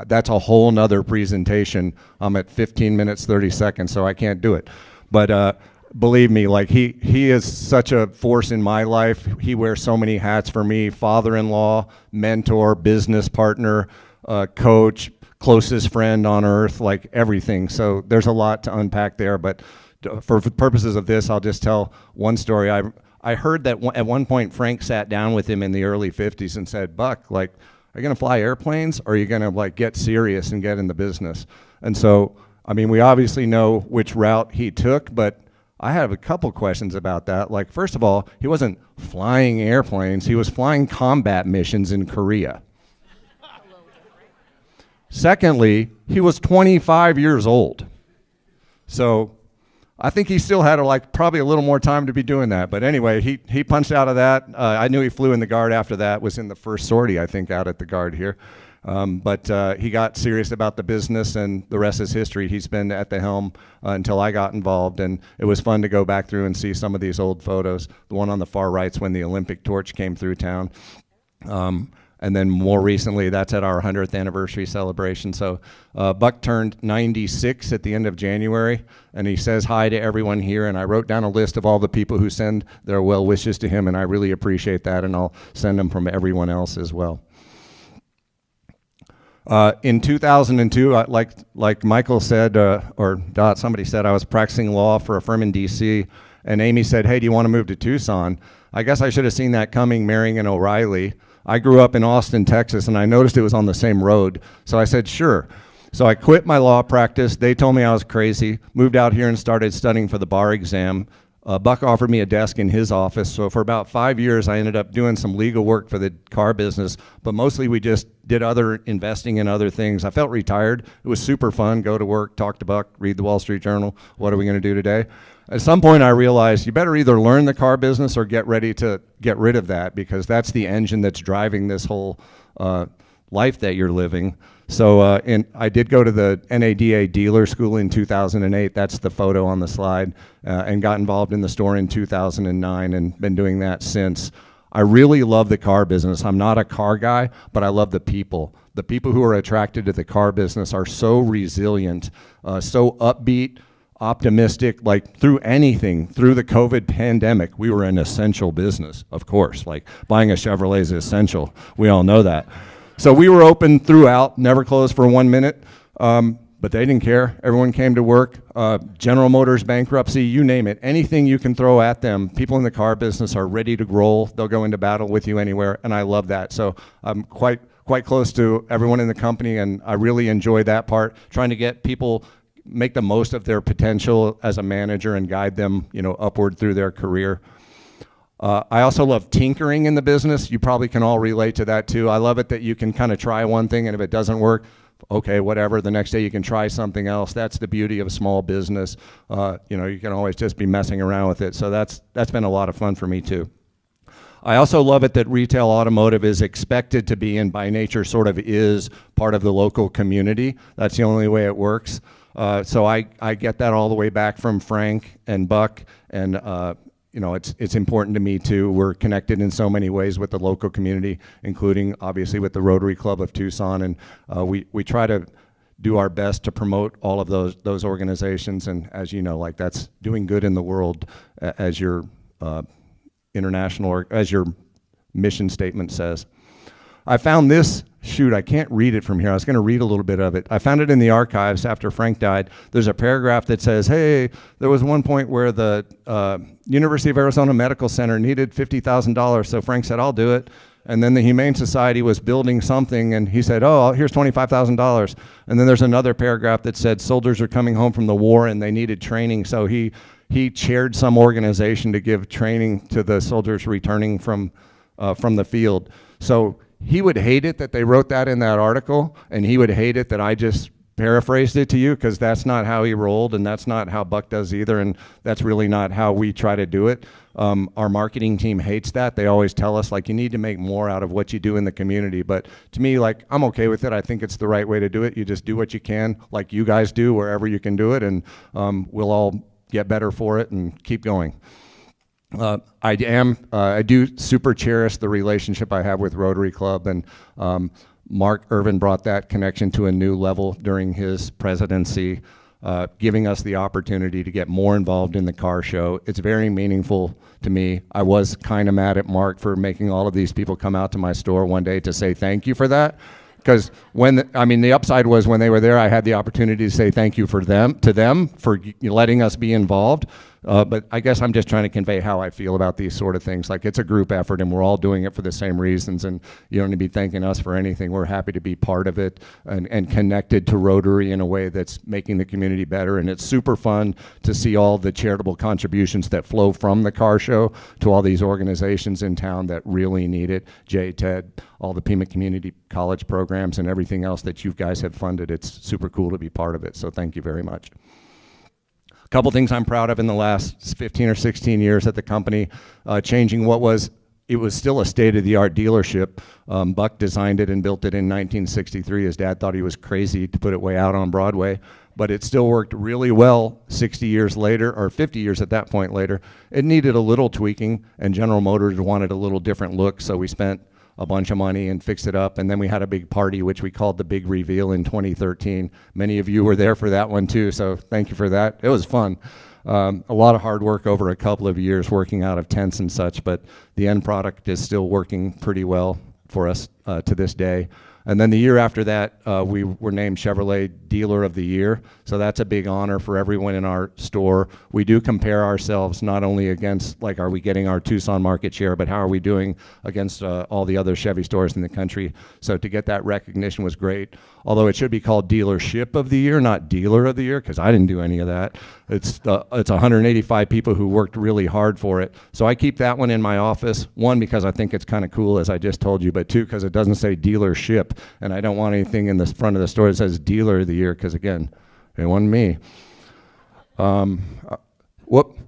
that's a whole nother presentation. I'm at 15 minutes, 30 seconds, so I can't do it. But believe me, like he is such a force in my life. He wears so many hats for me: father-in-law, mentor, business partner, coach, closest friend on earth, like everything. So there's a lot to unpack there, but for purposes of this, I'll just tell one story. I heard that at one point Frank sat down with him in the early 50s and said, "Buck, like, are you gonna fly airplanes, or are you gonna like get serious and get in the business?" And so, I mean, we obviously know which route he took, but I have a couple questions about that. Like, first of all, he wasn't flying airplanes, he was flying combat missions in Korea. Secondly, he was 25 years old. So I think he still had probably a little more time to be doing that. But anyway, he punched out of that. I knew he flew in the Guard after that, was in the first sortie, I think, out at the Guard here. But he got serious about the business, and the rest is history. He's been at the helm until I got involved, and it was fun to go back through and see some of these old photos. The one on the far right's when the Olympic torch came through town. And then more recently, that's at our 100th anniversary celebration. So Buck turned 96 at the end of January, and he says hi to everyone here. And I wrote down a list of all the people who send their well wishes to him, and I really appreciate that, and I'll send them from everyone else as well. In 2002, like Michael said, or Dot, somebody said, I was practicing law for a firm in DC, and Amy said, "Hey, do you want to move to Tucson?" I guess I should have seen that coming, marrying an O'Reilly. I grew up in Austin, Texas, and I noticed it was on the same road, so I said, sure. So I quit my law practice. They told me I was crazy, moved out here and started studying for the bar exam. Buck offered me a desk in his office, so for about 5 years I ended up doing some legal work for the car business, but mostly we just did other investing in other things. I felt retired. It was super fun, go to work, talk to Buck, read the Wall Street Journal. What are we gonna do today? At some point I realized you better either learn the car business or get ready to get rid of that, because that's the engine that's driving this whole life that you're living. So I did go to the NADA dealer school in 2008. That's the photo on the slide, and got involved in the store in 2009 and been doing that since. I really love the car business. I'm not a car guy, but I love the people. The people who are attracted to the car business are so resilient, so upbeat, optimistic, like through anything, through the COVID pandemic. We were an essential business, of course. Like buying a Chevrolet is essential. We all know that. So we were open throughout, never closed for 1 minute, but they didn't care. Everyone came to work. General Motors bankruptcy, you name it. Anything you can throw at them, people in the car business are ready to roll. They'll go into battle with you anywhere, and I love that. So I'm quite close to everyone in the company, and I really enjoy that part, trying to get people make the most of their potential as a manager and guide them, upward through their career. I also love tinkering in the business. You probably can all relate to that too. I love it that you can kind of try one thing, and if it doesn't work, okay, whatever. The next day you can try something else. That's the beauty of a small business. You can always just be messing around with it. So that's been a lot of fun for me too. I also love it that retail automotive is expected to be, and by nature sort of is, part of the local community. That's the only way it works. So I get that all the way back from Frank and Buck, and it's important to me too. We're connected in so many ways with the local community, including obviously with the Rotary Club of Tucson, and we try to do our best to promote all of those organizations. And as you know, like that's doing good in the world, as your international, or as your mission statement says. I found this, shoot, I can't read it from here. I was going to read a little bit of it. I found it in the archives after Frank died. There's a paragraph that says, hey, there was one point where the University of Arizona Medical Center needed $50,000, so Frank said, I'll do it. And then the Humane Society was building something, and he said, oh, here's $25,000. And then there's another paragraph that said soldiers are coming home from the war and they needed training, so he chaired some organization to give training to the soldiers returning from the field. So he would hate it that they wrote that in that article, and he would hate it that I just paraphrased it to you, because that's not how he rolled, and that's not how Buck does either, and that's really not how we try to do it. Our marketing team hates that. They always tell us, like, you need to make more out of what you do in the community. But to me, like, I'm okay with it. I think it's the right way to do it. You just do what you can, like you guys do, wherever you can do it, and we'll all get better for it and keep going. I do super cherish the relationship I have with Rotary Club, and Mark Irvin brought that connection to a new level during his presidency, giving us the opportunity to get more involved in the car show. It's very meaningful to me. I was kind of mad at Mark for making all of these people come out to my store one day to say thank you for that. Because the upside was when they were there, I had the opportunity to say thank you to them for letting us be involved. But I guess I'm just trying to convey how I feel about these sort of things. Like, it's a group effort, and we're all doing it for the same reasons, and you don't need to be thanking us for anything. We're happy to be part of it and connected to Rotary in a way that's making the community better. And it's super fun to see all the charitable contributions that flow from the car show to all these organizations in town that really need it. Jay, Ted, all the Pima Community College programs and everything else that you guys have funded. It's super cool to be part of it, so thank you very much. A couple things I'm proud of in the last 15 or 16 years at the company, changing it was still a state-of-the-art dealership. Buck designed it and built it in 1963. His dad thought he was crazy to put it way out on Broadway, but it still worked really well 60 years later, or 50 years at that point later. It needed a little tweaking, and General Motors wanted a little different look, so we spent a bunch of money and fixed it up, and then we had a big party, which we called the Big Reveal in 2013. Many of you were there for that one too, so thank you for that. It was fun. A lot of hard work over a couple of years working out of tents and such, but the end product is still working pretty well for us to this day. And then the year after that, we were named Chevrolet Dealer of the Year. So that's a big honor for everyone in our store. We do compare ourselves not only against, like, are we getting our Tucson market share, but how are we doing against all the other Chevy stores in the country. So to get that recognition was great. although it should be called Dealership of the Year, not Dealer of the Year, because I didn't do any of that. It's 185 people who worked really hard for it. So I keep that one in my office, one, because I think it's kind of cool, as I just told you, but two, because it doesn't say dealership, and I don't want anything in the front of the store that says Dealer of the Year, because again, it wasn't me.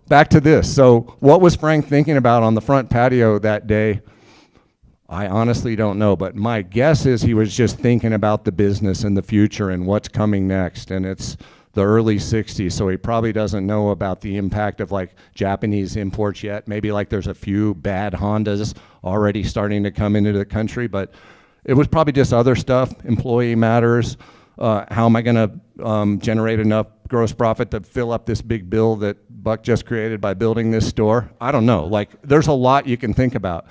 Back to this. So what was Frank thinking about on the front patio that day? I honestly don't know, but my guess is he was just thinking about the business and the future and what's coming next. And it's the early 60s, so he probably doesn't know about the impact of like Japanese imports yet. Maybe like there's a few bad Hondas already starting to come into the country, but it was probably just other stuff, employee matters. How am I going to generate enough gross profit to fill up this big bill that Buck just created by building this store? I don't know. Like, there's a lot you can think about.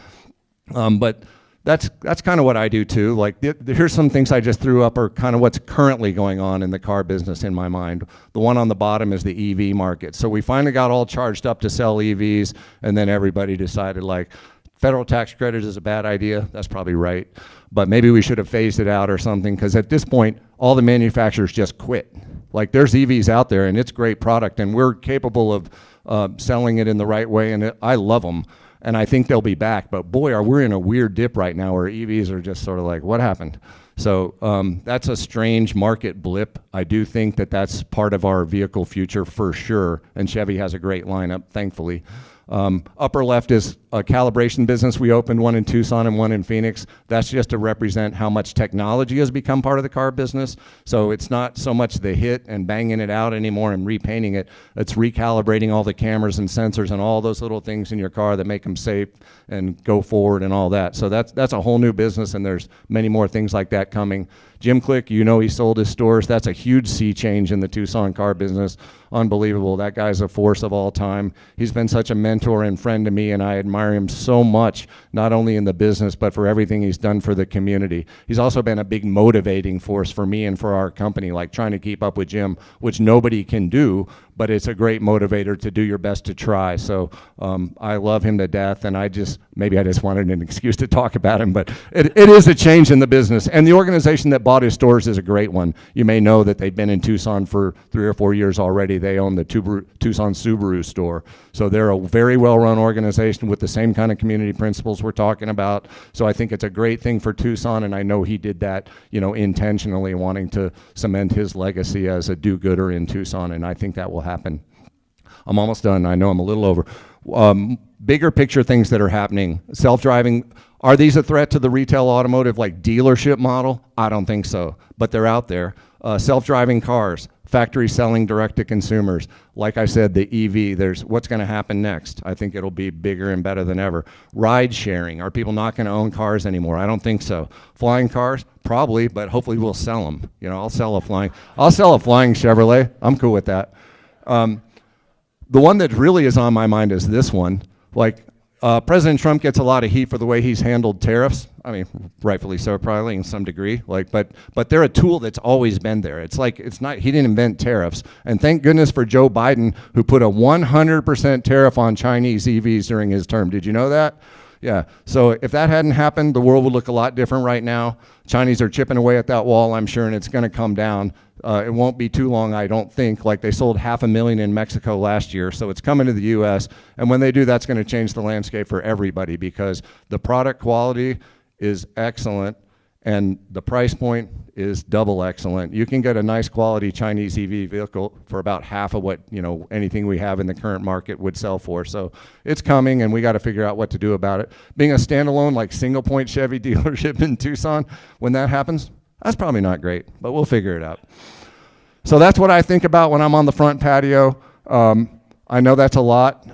But that's kind of what I do too. Like, here's some things I just threw up are kind of what's currently going on in the car business in my mind. The one on the bottom is the EV market. So we finally got all charged up to sell EVs, and then everybody decided like, federal tax credit is a bad idea. That's probably right. But maybe we should have phased it out or something, because at this point, all the manufacturers just quit. Like, there's EVs out there, and it's great product, and we're capable of selling it in the right way, and I love them, and I think they'll be back. But boy, we're in a weird dip right now where EVs are just sort of like, what happened? So that's a strange market blip. I do think that that's part of our vehicle future for sure, and Chevy has a great lineup, thankfully. Upper left is a calibration business. We opened one in Tucson and one in Phoenix. That's just to represent how much technology has become part of the car business. So it's not so much the hit and banging it out anymore and repainting it. It's recalibrating all the cameras and sensors and all those little things in your car that make them safe and go forward and all that. So that's a whole new business, and there's many more things like that coming. Jim Click, you know, he sold his stores. That's a huge sea change in the Tucson car business. Unbelievable. That guy's a force of all time. He's been such a mentor and friend to me, and I admire him so much, not only in the business, but for everything he's done for the community. He's also been a big motivating force for me and for our company, like trying to keep up with Jim, which nobody can do, but it's a great motivator to do your best to try. So I love him to death, and maybe I just wanted an excuse to talk about him, but it is a change in the business. And the organization that bought his stores is a great one. You may know that they've been in Tucson for 3 or 4 years already. They own the Tucson Subaru store. So they're a very well-run organization with the same kind of community principles we're talking about. So I think it's a great thing for Tucson, and I know he did that, you know, intentionally, wanting to cement his legacy as a do-gooder in Tucson, and I think that will happen. I'm almost done. I know I'm a little over. Bigger picture things that are happening. Self-driving, are these a threat to the retail automotive like dealership model? I don't think so, but they're out there. Self-driving cars, factory selling direct to consumers. Like I said, the EV, there's what's going to happen next. I think it'll be bigger and better than ever. Ride sharing, are people not going to own cars anymore? I don't think so. Flying cars, probably, but hopefully we'll sell them. You know, I'll sell a flying Chevrolet. I'm cool with that. The one that really is on my mind is this one. Like, President Trump gets a lot of heat for the way he's handled tariffs. I mean, rightfully so, probably in some degree. Like, but they're a tool that's always been there. It's like, it's not, he didn't invent tariffs. And thank goodness for Joe Biden, who put a 100% tariff on Chinese EVs during his term. Did you know that? Yeah. So if that hadn't happened, the world would look a lot different right now. Chinese are chipping away at that wall, I'm sure, and it's going to come down. It won't be too long, I don't think. Like, they sold 500,000 in Mexico last year, so it's coming to the U.S. And when they do, that's going to change the landscape for everybody, because the product quality is excellent and the price point is double excellent. You can get a nice quality Chinese EV vehicle for about half of what, you know, anything we have in the current market would sell for. So it's coming, and we got to figure out what to do about it. Being a standalone, like, single point Chevy dealership in Tucson, when that happens, that's probably not great, but we'll figure it out. So that's what I think about when I'm on the front patio. I know that's a lot.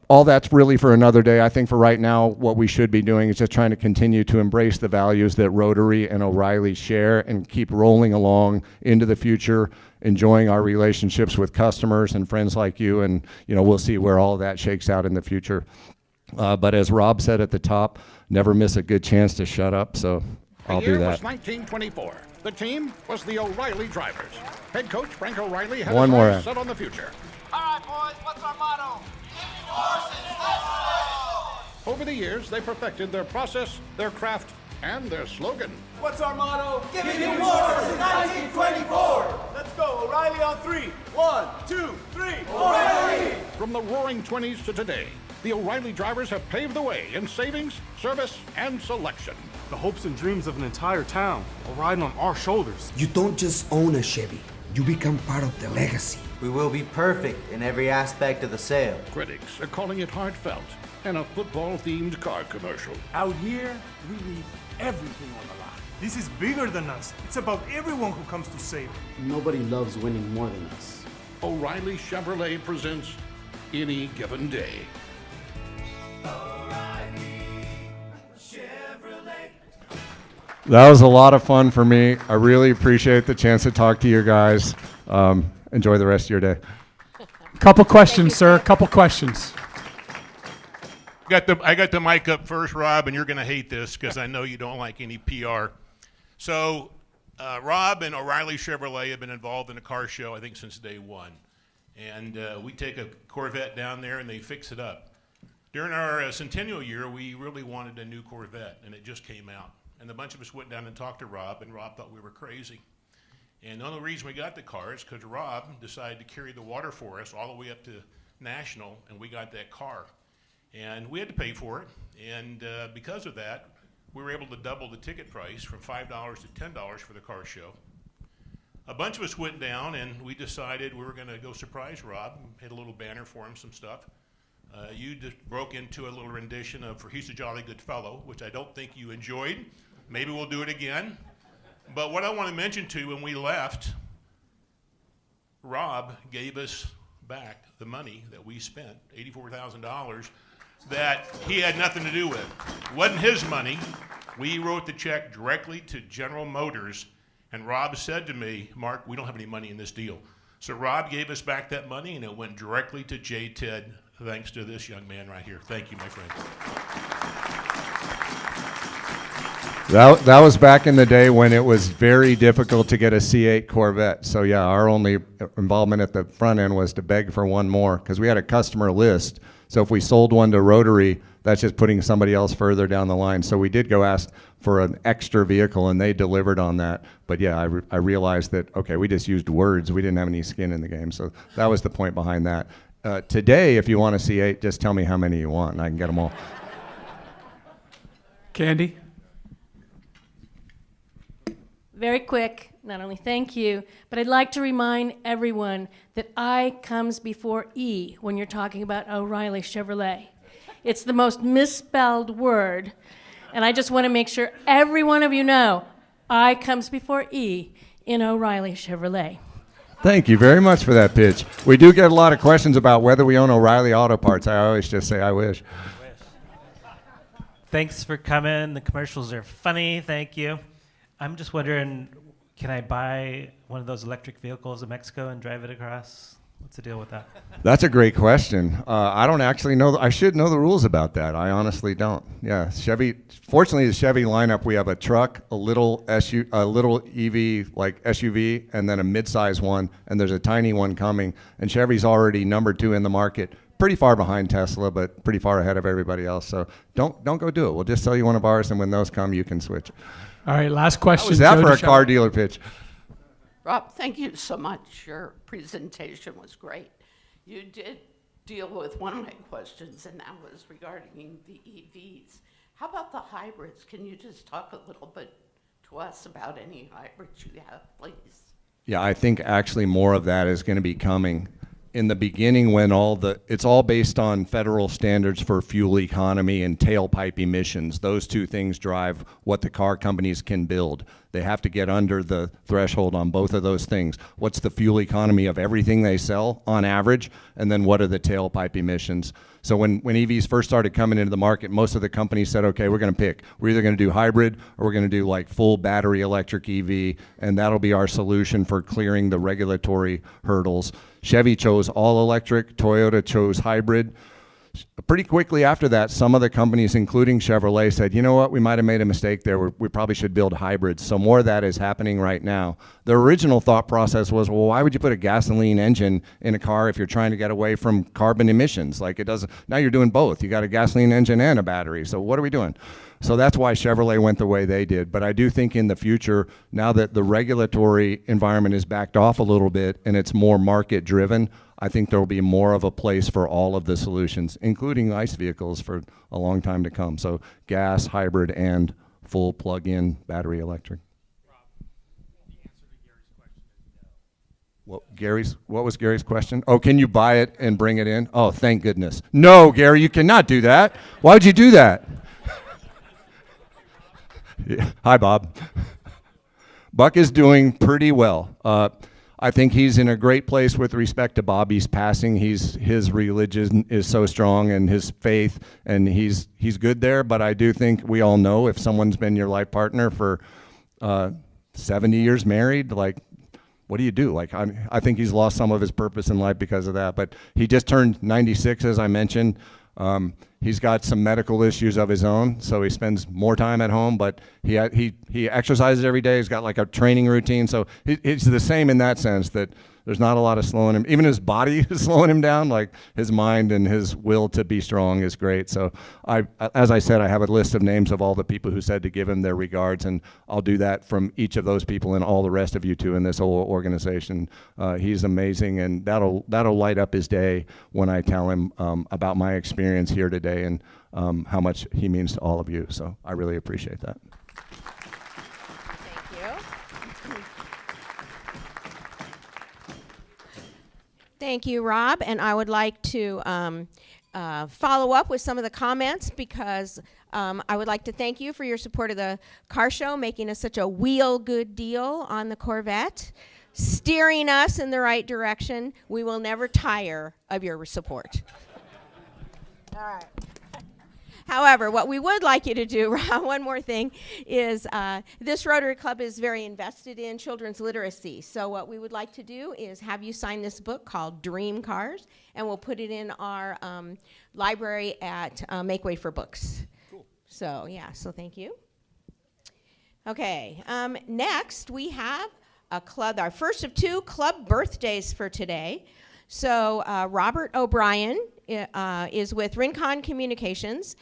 All that's really for another day. I think for right now, what we should be doing is just trying to continue to embrace the values that Rotary and O'Reilly share and keep rolling along into the future, enjoying our relationships with customers and friends like you, and, you know, we'll see where all of that shakes out in the future. But as Rob said at the top, never miss a good chance to shut up, so I'll do that. The year was 1924. The team was the O'Reilly Drivers. Head coach Frank O'Reilly had One his more. eyes set on the future. All right, boys, what's our motto? Horses, let's go! Over the years, they perfected their process, their craft, and their slogan. What's our motto? Giving you more since 1924. Let's go, O'Reilly on three. 1, 2, 3. O'Reilly! From the roaring 20s to today, the O'Reilly drivers have paved the way in savings, service, and selection. The hopes and dreams of an entire town are riding on our shoulders. You don't just own a Chevy, you become part of the legacy. We will be perfect in every aspect of the sale. Critics are calling it heartfelt and a football-themed car commercial. Out here, we leave everything on the line. This is bigger than us. It's about everyone who comes to save it. Nobody loves winning more than us. O'Reilly Chevrolet presents Any Given Day. That was a lot of fun for me. I really appreciate the chance to talk to you guys. Enjoy the rest of your day. Couple questions, sir. Couple questions. I got the mic up first, Rob, and you're going to hate this because I know you don't like any PR. So Rob and O'Reilly Chevrolet have been involved in a car show, I think, since day one. And we take a Corvette down there and they fix it up. During our centennial year, we really wanted a new Corvette, and it just came out. And a bunch of us went down and talked to Rob, and Rob thought we were crazy. And the only reason we got the car is because Rob decided to carry the water for us all the way up to National, and we got that car. And we had to pay for it, and because of that, we were able to double the ticket price from $5 to $10 for the car show. A bunch of us went down, and we decided we were going to go surprise Rob, hit a little banner for him, some stuff. You just broke into a little rendition of "He's a Jolly Good Fellow," which I don't think you enjoyed. Maybe we'll do it again. But what I want to mention to you, when we left, Rob gave us back the money that we spent, $84,000, that he had nothing to do with. It wasn't his money. We wrote the check directly to General Motors, and Rob said to me, "Mark, we don't have any money in this deal." So Rob gave us back that money, and it went directly to J-Ted, thanks to this young man right here. Thank you, my friend. That was back in the day when it was very difficult to get a C8 Corvette. So yeah, our only involvement at the front end was to beg for one more because we had a customer list. So if we sold one to Rotary, that's just putting somebody else further down the line. So we did go ask for an extra vehicle, and they delivered on that. But yeah, I realized that, okay, we just used words. We didn't have any skin in the game. So that was the point behind that. Today, if you want a C8, just tell me how many you want, and I can get them all. Candy? Very quick, not only thank you, but I'd like to remind everyone that I comes before E when you're talking about O'Reilly Chevrolet. It's the most misspelled word, and I just want to make sure every one of you know I comes before E in O'Reilly Chevrolet. Thank you very much for that pitch. We do get a lot of questions about whether we own O'Reilly Auto Parts. I always just say, I wish. Thanks for coming. The commercials are funny. Thank you. I'm just wondering, can I buy one of those electric vehicles in Mexico and drive it across? What's the deal with that? That's a great question. I don't actually know. I should know the rules about that. I honestly don't. Yeah, Chevy. Fortunately, the Chevy lineup, we have a truck, a little EV like SUV, and then a midsize one, and there's a tiny one coming. And Chevy's already number 2 in the market, pretty far behind Tesla, but pretty far ahead of everybody else. So don't go do it. We'll just sell you one of ours, and when those come, you can switch. All right, last question. How was that Joe for a DeShell. car dealer pitch? Rob, thank you so much. Your presentation was great. You did deal with one of my questions, and that was regarding the EVs. How about the hybrids? Can you just talk a little bit to us about any hybrids you have, please? Yeah, I think actually more of that is going to be coming. In the beginning, when it's all based on federal standards for fuel economy and tailpipe emissions. Those two things drive what the car companies can build. They have to get under the threshold on both of those things. What's the fuel economy of everything they sell on average? And then what are the tailpipe emissions? So when EVs first started coming into the market, most of the companies said, okay, we're going to pick. We're either going to do hybrid or we're going to do like full battery electric EV, and that'll be our solution for clearing the regulatory hurdles. Chevy chose all electric, Toyota chose hybrid. pretty quickly after that, some of the companies, including Chevrolet, said, you know what, we might have made a mistake there. We probably should build hybrids. So more of that is happening right now. The original thought process was, well, why would you put a gasoline engine in a car if you're trying to get away from carbon emissions? Like, it doesn't, now you're doing both. You got a gasoline engine and a battery. So what are we doing? So that's why Chevrolet went the way they did. But I do think in the future, now that the regulatory environment is backed off a little bit and it's more market driven, I think there will be more of a place for all of the solutions, including ICE vehicles, for a long time to come. So gas, hybrid, and full plug-in battery electric. What was Gary's question? Oh, can you buy it and bring it in? Oh, thank goodness. No, Gary, you cannot do that. Why'd you do that? Yeah. Hi, Bob. Buck is doing pretty well. I think he's in a great place with respect to Bobby's passing. His religion is so strong, and his faith, and he's good there. But I do think we all know, if someone's been your life partner for 70 years married, like, what do you do? Like, I think he's lost some of his purpose in life because of that. But he just turned 96, as I mentioned. He's got some medical issues of his own, so he spends more time at home, but he exercises every day. He's got like a training routine, so he's the same in that sense, that there's not a lot of slowing him. Even his body is slowing him down. Like, his mind and his will to be strong is great. So as I said, I have a list of names of all the people who said to give him their regards, and I'll do that from each of those people and all the rest of you too in this whole organization. He's amazing, and that'll light up his day when I tell him about my experience here today and how much he means to all of you. So I really appreciate that. Thank you, Rob. And I would like to follow up with some of the comments, because I would like to thank you for your support of the car show, making us such a wheel good deal on the Corvette, steering us in the right direction. We will never tire of your support. All right. However, what we would like you to do, Rob, one more thing, is this Rotary Club is very invested in children's literacy. So what we would like to do is have you sign this book called Dream Cars, and we'll put it in our library at Make Way for Books. Cool. So, yeah, so thank you. Okay, next we have a club, our first of two club birthdays for today. So Robert O'Brien is with Rincon Communications,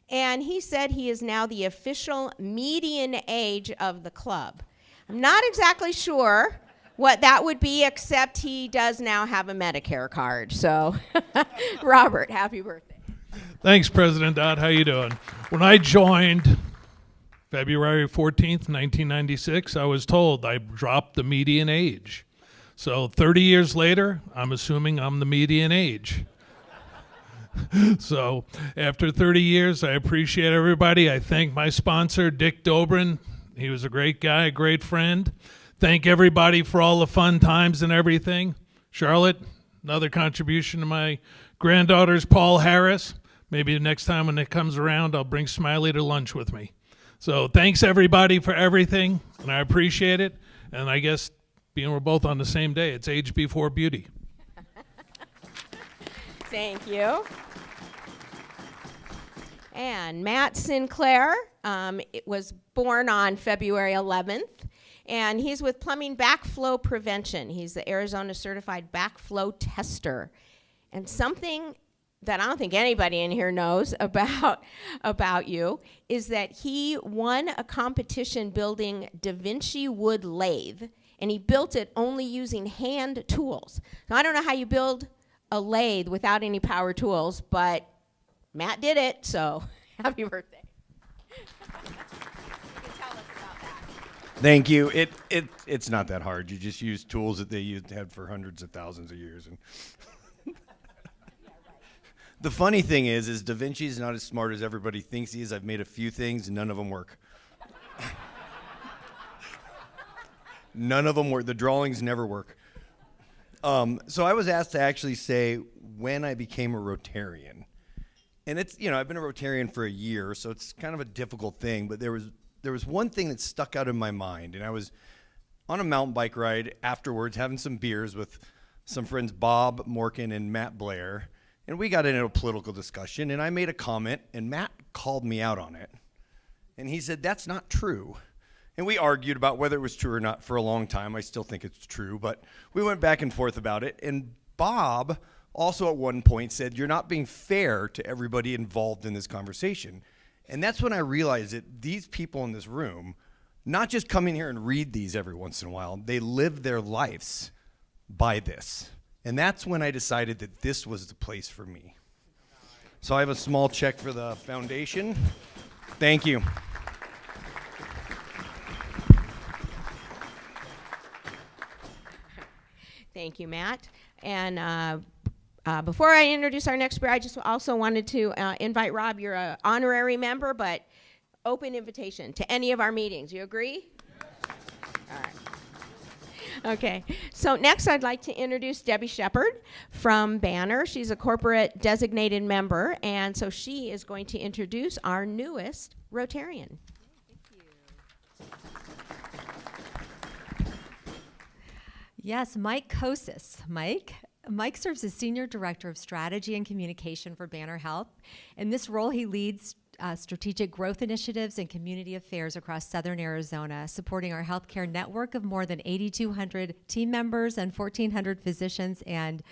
and he said he is now the official median age of the club. I'm not exactly sure what that would be, except he does now have a Medicare card. So, Robert, happy birthday. Thanks, President Dodd. How you doing? When I joined February 14th, 1996, I was told I dropped the median age. So 30 years later, I'm assuming I'm the median age. So after 30 years, I appreciate everybody. I thank my sponsor, Dick Dobrin. He was a great guy, a great friend. Thank everybody for all the fun times and everything. Charlotte, another contribution to my granddaughter's Paul Harris. Maybe the next time when it comes around, I'll bring Smiley to lunch with me. So thanks everybody for everything, and I appreciate it. And I guess being we're both on the same day, it's age before beauty. Thank you. And Matt Sinclair it was born on February 11th, and he's with Plumbing Backflow Prevention. He's the Arizona Certified Backflow Tester. And something that I don't think anybody in here knows about you is that he won a competition building Da Vinci wood lathe, and he built it only using hand tools. So I don't know how you build a lathe without any power tools, but Matt did it, so happy birthday. You can tell us about that. Thank you. It's not that hard. You just use tools that they had for hundreds of thousands of years. And the funny thing is Da Vinci is not as smart as everybody thinks he is. I've made a few things, and none of them work. None of them work. The drawings never work. So I was asked to actually say when I became a Rotarian. And it's, I've been a Rotarian for a year, so it's kind of a difficult thing, but there was one thing that stuck out in my mind, and I was on a mountain bike ride afterwards having some beers with some friends, Bob Morkin and Matt Blair, And we got into a political discussion, and I made a comment, and Matt called me out on it. And he said, that's not true. And we argued about whether it was true or not for a long time. I still think it's true, but we went back and forth about it. And Bob also at one point said, you're not being fair to everybody involved in this conversation. And that's when I realized that these people in this room, not just come in here and read these every once in a while, they live their lives by this. And that's when I decided that this was the place for me. So I have a small check for the foundation. Thank you. Thank you, Matt. And before I introduce our next speaker, I just also wanted to invite Rob. You're an honorary member, but open invitation to any of our meetings. You agree? All right. Okay. So next, I'd like to introduce Debbie Shepard from Banner. She's a corporate designated member, and so she is going to introduce our newest Rotarian. Yes, Mike Kosis. Mike serves as Senior Director of Strategy and Communication for Banner Health. In this role, he leads strategic growth initiatives and community affairs across Southern Arizona, supporting our healthcare network of more than 8,200 team members and 1,400 physicians and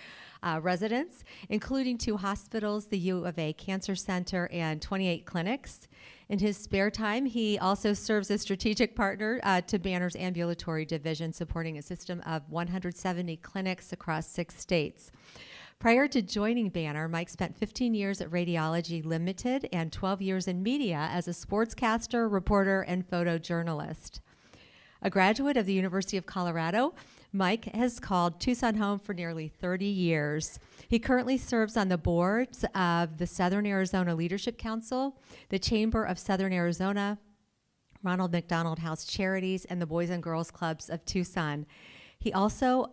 residents, including 2 hospitals, the U of A Cancer Center, and 28 clinics. In his spare time, he also serves as strategic partner to Banner's ambulatory division, supporting a system of 170 clinics across 6 states. Prior to joining Banner, Mike spent 15 years at Radiology Limited and 12 years in media as a sportscaster, reporter, and photojournalist. A graduate of the University of Colorado, Mike has called Tucson home for nearly 30 years. He currently serves on the boards of the Southern Arizona Leadership Council, the Chamber of Southern Arizona, Ronald McDonald House Charities, and the Boys and Girls Clubs of Tucson. He also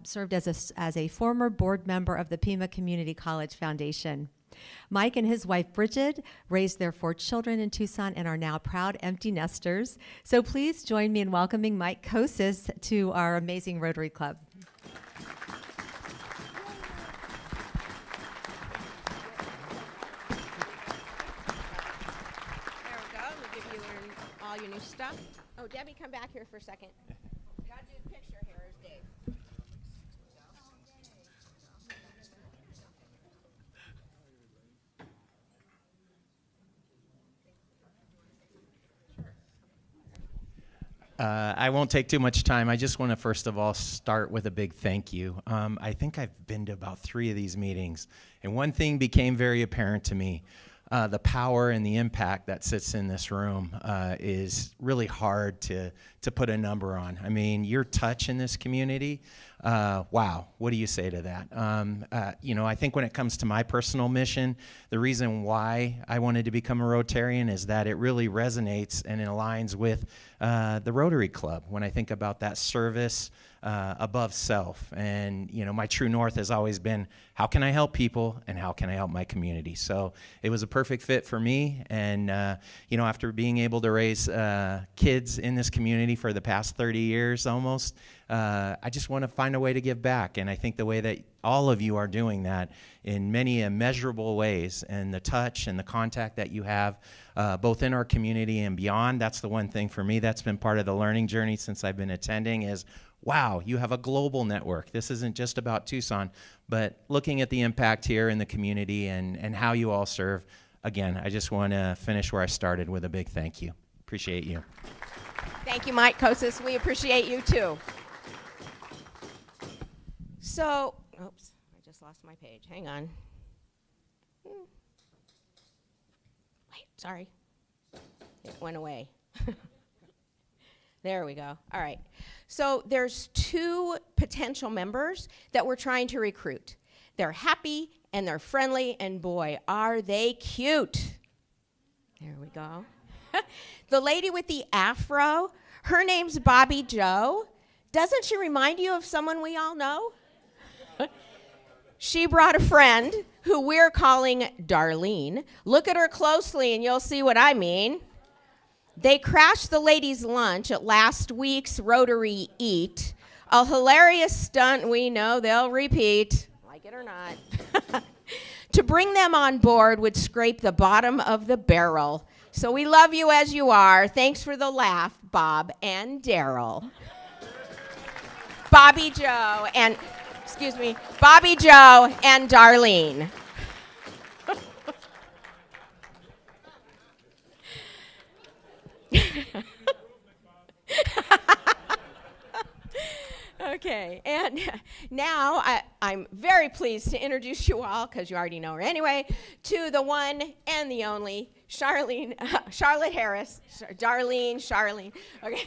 served as a former board member of the Pima Community College Foundation. Mike and his wife Bridget raised their 4 children in Tucson and are now proud empty nesters. So please join me in welcoming Mike Kosis to our amazing Rotary Club. There we go. We'll give you all your new stuff. Oh, Debbie, come back here for a second. Gotta do the picture here. Here's Dave. I won't take too much time. I just want to first of all start with a big thank you. I think I've been to about 3 of these meetings, and one thing became very apparent to me. The power and the impact that sits in this room is really hard to put a number on. I mean, your touch in this community, wow, what do you say to that? I think when it comes to my personal mission, the reason why I wanted to become a Rotarian is that it really resonates and it aligns with the Rotary Club when I think about that service above self. And, my true north has always been, how can I help people and how can I help my community? So it was a perfect fit for me. And, after being able to raise kids in this community for the past 30 years almost, I just want to find a way to give back. And I think the way that all of you are doing that in many immeasurable ways, and the touch and the contact that you have both in our community and beyond, that's the one thing for me that's been part of the learning journey since I've been attending is, wow, you have a global network. This isn't just about Tucson, but looking at the impact here in the community and how you all serve. Again, I just want to finish where I started with a big thank you. Appreciate you. Thank you, Mike Kosis. We appreciate you too. So, oops, I just lost my page. Hang on. Wait, sorry. It went away. There we go. All right. So there's 2 potential members that we're trying to recruit. They're happy and they're friendly, and boy, are they cute. There we go. The lady with the afro, her name's Bobby Joe. Doesn't she remind you of someone we all know? She brought a friend who we're calling Darlene. Look at her closely and you'll see what I mean. They crashed the ladies' lunch at last week's Rotary Eat. A hilarious stunt we know they'll repeat, like it or not. bring them on board would scrape the bottom of the barrel. So we love you as you are. Thanks for the laugh, Bob and Daryl. Bobby Joe and Darlene. Okay, and now I'm very pleased to introduce you all, because you already know her anyway, to the one and the only Charlotte Harris. Charlene. Okay.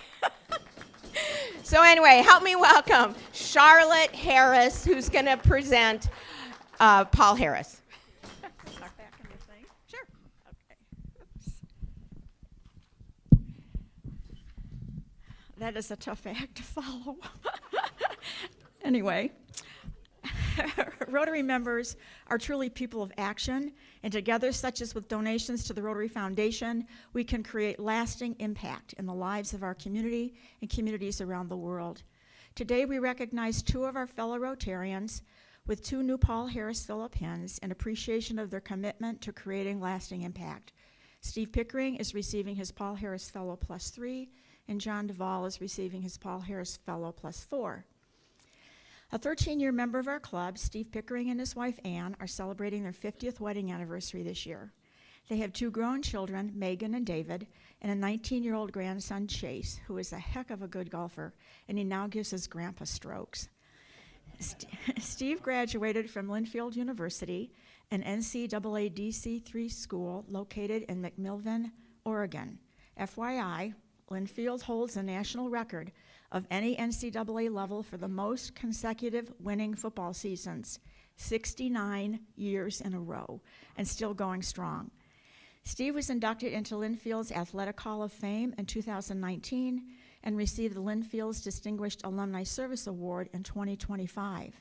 So anyway, help me welcome Charlotte Harris, who's going to present Paul Harris. Sure. Okay. That is a tough act to follow. Anyway, Rotary members are truly people of action, and together, such as with donations to the Rotary Foundation, we can create lasting impact in the lives of our community and communities around the world. Today, we recognize 2 of our fellow Rotarians with 2 new Paul Harris Fellow pins in appreciation of their commitment to creating lasting impact. Steve Pickering is receiving his Paul Harris Fellow +3, and John Duvall is receiving his Paul Harris Fellow +4. A 13-year member of our club, Steve Pickering and his wife Ann, are celebrating their 50th wedding anniversary this year. They have 2 grown children, Megan and David, and a 19-year-old grandson, Chase, who is a heck of a good golfer, and he now gives his grandpa strokes. Steve graduated from Linfield University, an NCAA DC3 school located in McMillan, Oregon. FYI, Linfield holds a national record of any NCAA level for the most consecutive winning football seasons, 69 years in a row, and still going strong. Steve was inducted into Linfield's Athletic Hall of Fame in 2019 and received the Linfield's Distinguished Alumni Service Award in 2025.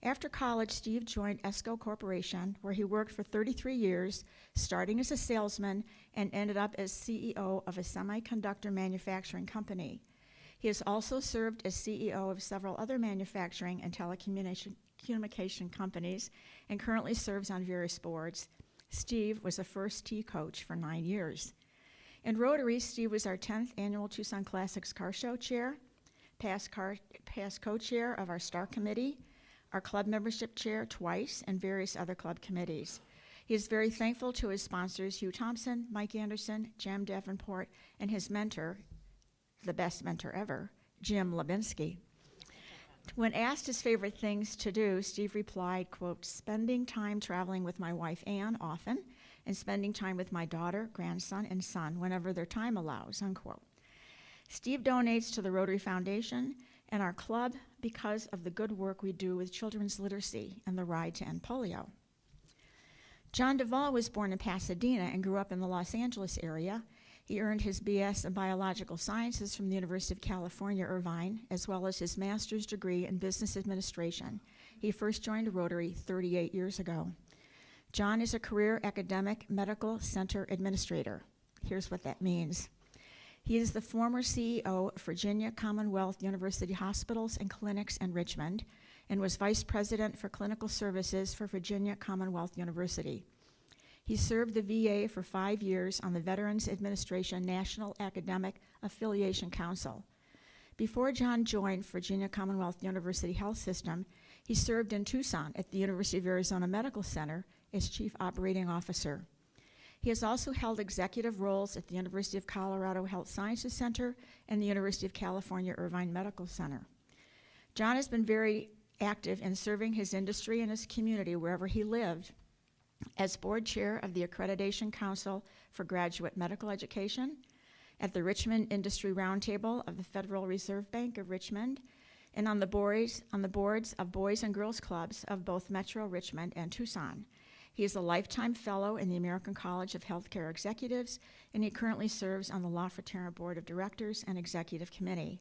After college, Steve joined ESCO Corporation, where he worked for 33 years, starting as a salesman and ended up as CEO of a semiconductor manufacturing company. He has also served as CEO of several other manufacturing and telecommunication companies and currently serves on various boards. Steve was a first tee coach for 9 years. In Rotary, Steve was our 10th annual Tucson Classics Car Show chair, past co-chair of our Star Committee, our club membership chair twice, and various other club committees. He is very thankful to his sponsors, Hugh Thompson, Mike Anderson, Jim Davenport, and his mentor, the best mentor ever, Jim Lebinsky. When asked his favorite things to do, Steve replied, quote, spending time traveling with my wife Ann often, and spending time with my daughter, grandson, and son whenever their time allows, unquote. Steve donates to the Rotary Foundation and our club because of the good work we do with children's literacy and the Ride to End Polio. John Duvall was born in Pasadena and grew up in the Los Angeles area. He earned his BS in Biological Sciences from the University of California, Irvine, as well as his master's degree in Business Administration. He first joined Rotary 38 years ago. John is a career academic medical center administrator. Here's what that means. He is the former CEO of Virginia Commonwealth University Hospitals and Clinics in Richmond and was vice president for clinical services for Virginia Commonwealth University. He served the VA for 5 years on the Veterans Administration National Academic Affiliation Council. Before John joined Virginia Commonwealth University Health System, he served in Tucson at the University of Arizona Medical Center as Chief Operating Officer. He has also held executive roles at the University of Colorado Health Sciences Center and the University of California Irvine Medical Center. John has been very active in serving his industry and his community wherever he lived. As board chair of the Accreditation Council for Graduate Medical Education, at the Richmond Industry Roundtable of the Federal Reserve Bank of Richmond, and on the boards of Boys and Girls Clubs of both Metro Richmond and Tucson. He is a lifetime fellow in the American College of Healthcare Executives, and he currently serves on the La Fraternal Board of Directors and Executive Committee.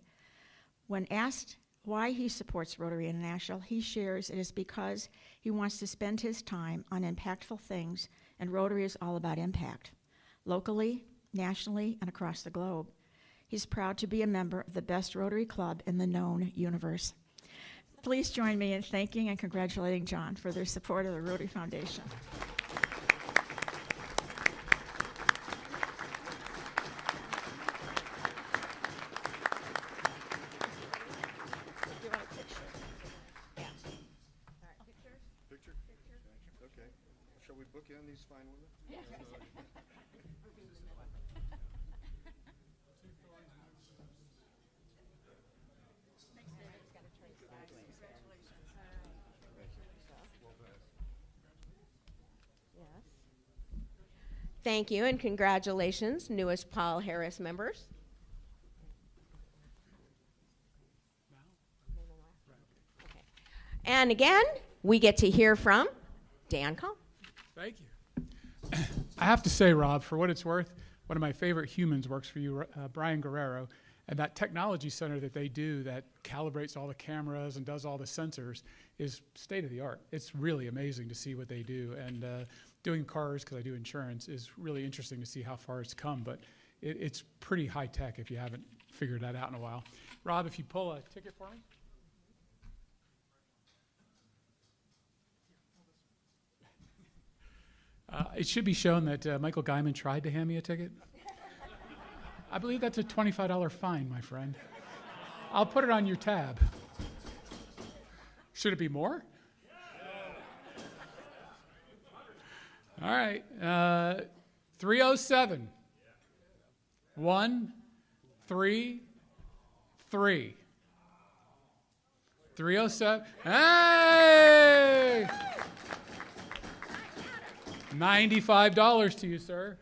When asked why he supports Rotary International, he shares it is because he wants to spend his time on impactful things, and Rotary is all about impact, locally, nationally, and across the globe. He's proud to be a member of the best Rotary club in the known universe. Please join me in thanking and congratulating John for their support of the Rotary Foundation. Picture? Okay. Shall we book in these fine women? Yeah. Thank you and congratulations, newest Paul Harris members. Okay. And again, we get to hear from Dan Call. Thank you. I have to say, Rob, for what it's worth, one of my favorite humans works for you, Brian Guerrero, and that technology center that they do that calibrates all the cameras and does all the sensors is state of the art. It's really amazing to see what they do. And doing cars, because I do insurance, is really interesting to see how far it's come, but it's pretty high tech if you haven't figured that out in a while. Rob, if you pull a ticket for me. It should be shown that Michael Guyman tried to hand me a ticket. I believe that's a $25 fine, my friend. I'll put it on your tab. Should it be more? All right. 307. 1, 3, 3. 307. Hey! $95 to you, sir.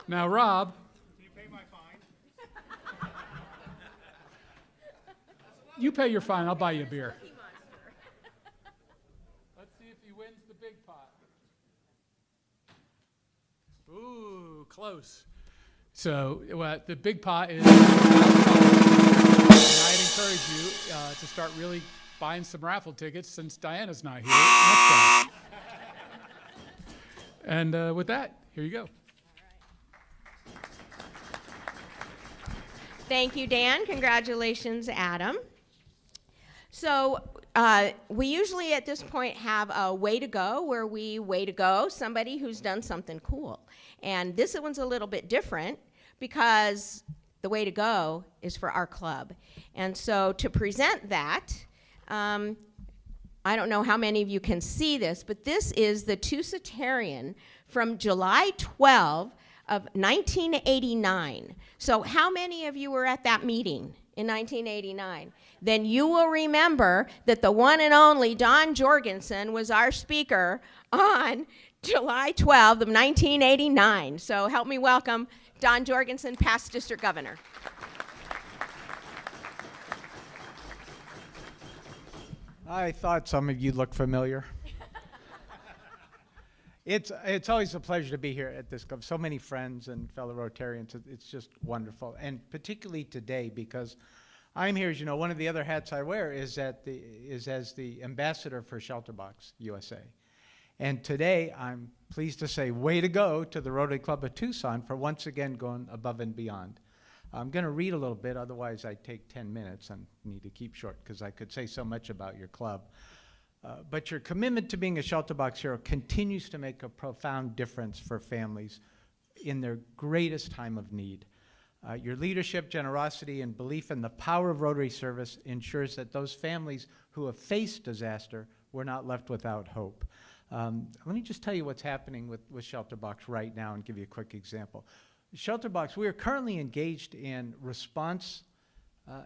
Now, Rob. Can you pay my fine? You pay your fine. I'll buy you a beer. Let's see if he wins the big pot. Ooh, close. So the big pot is, and I'd encourage you to start really buying some raffle tickets since Diana's not here next time. And with that, here you go. Thank you, Dan. Congratulations, Adam. So we usually at this point have a way to go, where we way to go somebody who's done something cool. And this one's a little bit different because the way to go is for our club. And so to present that, I don't know how many of you can see this, but this is the Tucson from July 12 of 1989. So how many of you were at that meeting in 1989? Then you will remember that the one and only Don Jorgensen was our speaker on July 12 of 1989. So help me welcome Don Jorgensen, past district governor. I thought some of you looked familiar. It's always a pleasure to be here at this club. So many friends and fellow Rotarians. It's just wonderful, and particularly today because I'm here. As you know, one of the other hats I wear is as the ambassador for Shelterbox USA. And today, I'm pleased to say, way to go to the Rotary Club of Tucson for once again going above and beyond. I'm going to read a little bit, otherwise I take 10 minutes. I need to keep short because I could say so much about your club. But your commitment to being a Shelterbox hero continues to make a profound difference for families in their greatest time of need. Your leadership, generosity, and belief in the power of Rotary service ensures that those families who have faced disaster were not left without hope. Let me just tell you what's happening with Shelterbox right now and give you a quick example. Shelterbox, we are currently engaged in response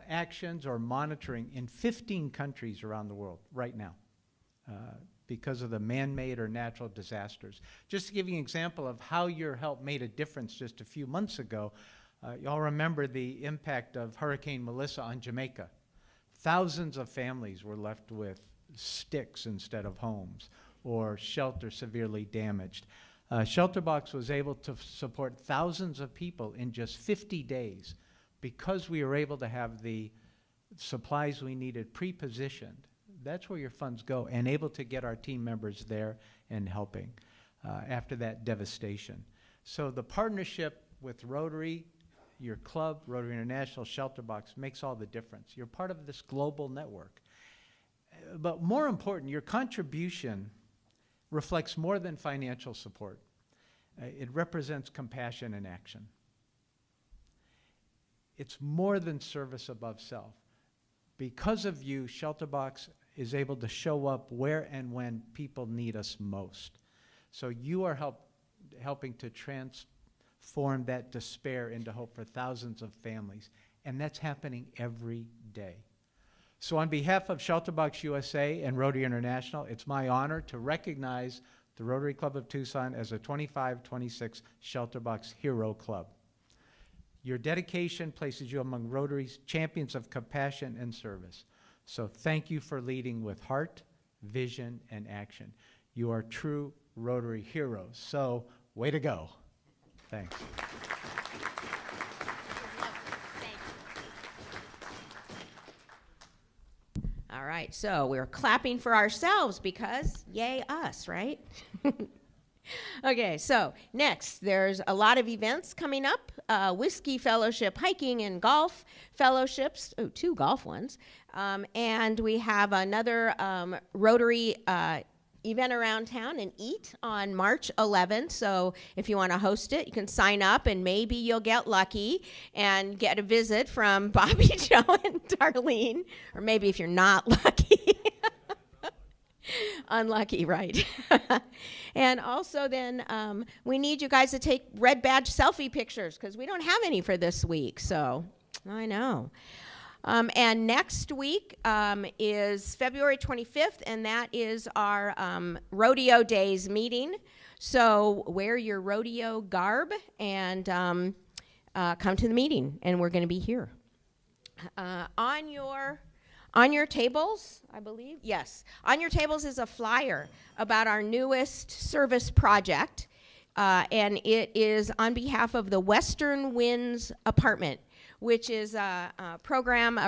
actions or monitoring in 15 countries around the world right now because of the man-made or natural disasters. Just to give you an example of how your help made a difference just a few months ago, y'all remember the impact of Hurricane Melissa on Jamaica. Thousands of families were left with sticks instead of homes, or shelter severely damaged. Shelterbox was able to support thousands of people in just 50 days because we were able to have the supplies we needed pre-positioned. That's where your funds go, and able to get our team members there and helping after that devastation. So the partnership with Rotary, your club, Rotary International, Shelterbox, makes all the difference. You're part of this global network. but more important, your contribution reflects more than financial support. It represents compassion in action. It's more than service above self. Because of you, Shelterbox is able to show up where and when people need us most. So you are helping to transform that despair into hope for thousands of families. And that's happening every day. So on behalf of Shelterbox USA and Rotary International, it's my honor to recognize the Rotary Club of Tucson as a 25-26 Shelterbox Hero Club. Your dedication places you among Rotary's champions of compassion and service. So thank you for leading with heart, vision, and action. You are true Rotary heroes. So way to go. Thanks. All right, so we're clapping for ourselves because yay us, right? Okay, so next, there's a lot of events coming up. Whiskey Fellowship, hiking and golf fellowships, 2 golf ones. And we have another Rotary event around town, and Eat on March 11th. So if you want to host it, you can sign up, and maybe you'll get lucky and get a visit from Bobby, Joe, and Darlene. Or maybe if you're not lucky. Unlucky, right? And also then we need you guys to take red badge selfie pictures because we don't have any for this week. So I know. And next week is February 25th, and that is our Rodeo Days meeting. So wear your rodeo garb and come to the meeting, and we're going to be here. On your tables, I believe, yes, on your tables is a flyer about our newest service project, and it is on behalf of the Western Winds Apartment, which is a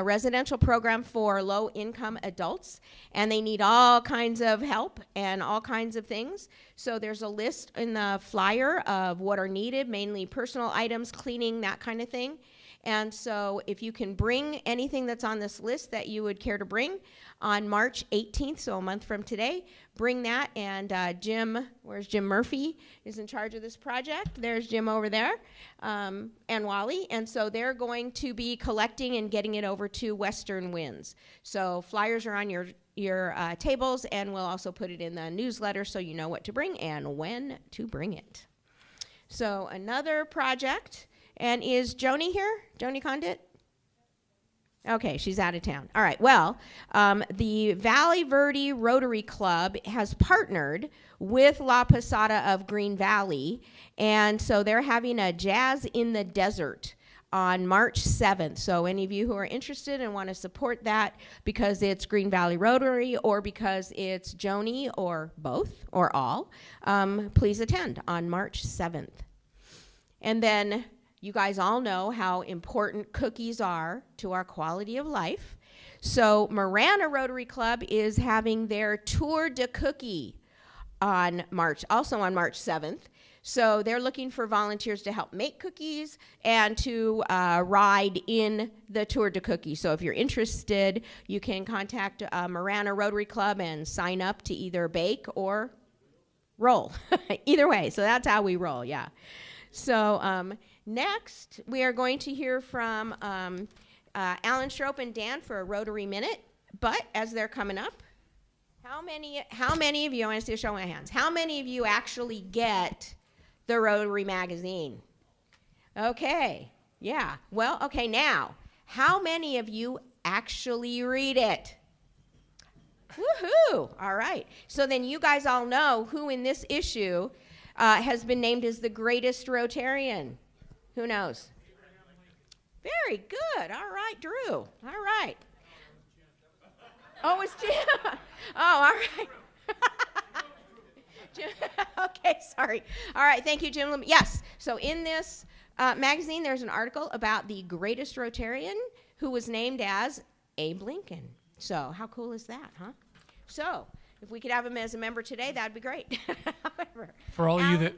residential program for low-income adults, and they need all kinds of help and all kinds of things. So there's a list in the flyer of what are needed, mainly personal items, cleaning, that kind of thing. And so if you can bring anything that's on this list that you would care to bring on March 18th, so a month from today, bring that. And Jim, where's Jim Murphy, is in charge of this project. There's Jim over there, and Wally. And so they're going to be collecting and getting it over to Western Winds. So flyers are on your tables, and we'll also put it in the newsletter so you know what to bring and when to bring it. So another project. And is Joni here? Joni Condit? Okay, she's out of town. All right, well, the Valley Verde Rotary Club has partnered with La Posada of Green Valley, and so they're having a Jazz in the Desert on March 7th. So any of you who are interested and want to support that because it's Green Valley Rotary or because it's Joni or both or all, please attend on March 7th. And then you guys all know how important cookies are to our quality of life. So Marana Rotary Club is having their Tour de Cookie also on March 7th. So they're looking for volunteers to help make cookies and to ride in the Tour de Cookie. So if you're interested, you can contact Marana Rotary Club and sign up to either bake or roll. Either way, so that's how we roll, yeah. So next, we are going to hear from Alan Strope and Dan for a Rotary Minute. But as they're coming up, how many of you, I want to see a show of my hands, how many of you actually get the Rotary magazine? Okay, yeah. Well, okay, now, how many of you actually read it? Woohoo! All right. So then you guys all know who in this issue has been named as the greatest Rotarian. Who knows? Very good. All right, Drew. All right. Oh, it's Jim. Oh, all right. Jim. Okay, sorry. All right, thank you, Jim. Yes, so in this magazine, there's an article about the greatest Rotarian who was named as Abe Lincoln. So how cool is that, huh? So if we could have him as a member today, that'd be great. For all you that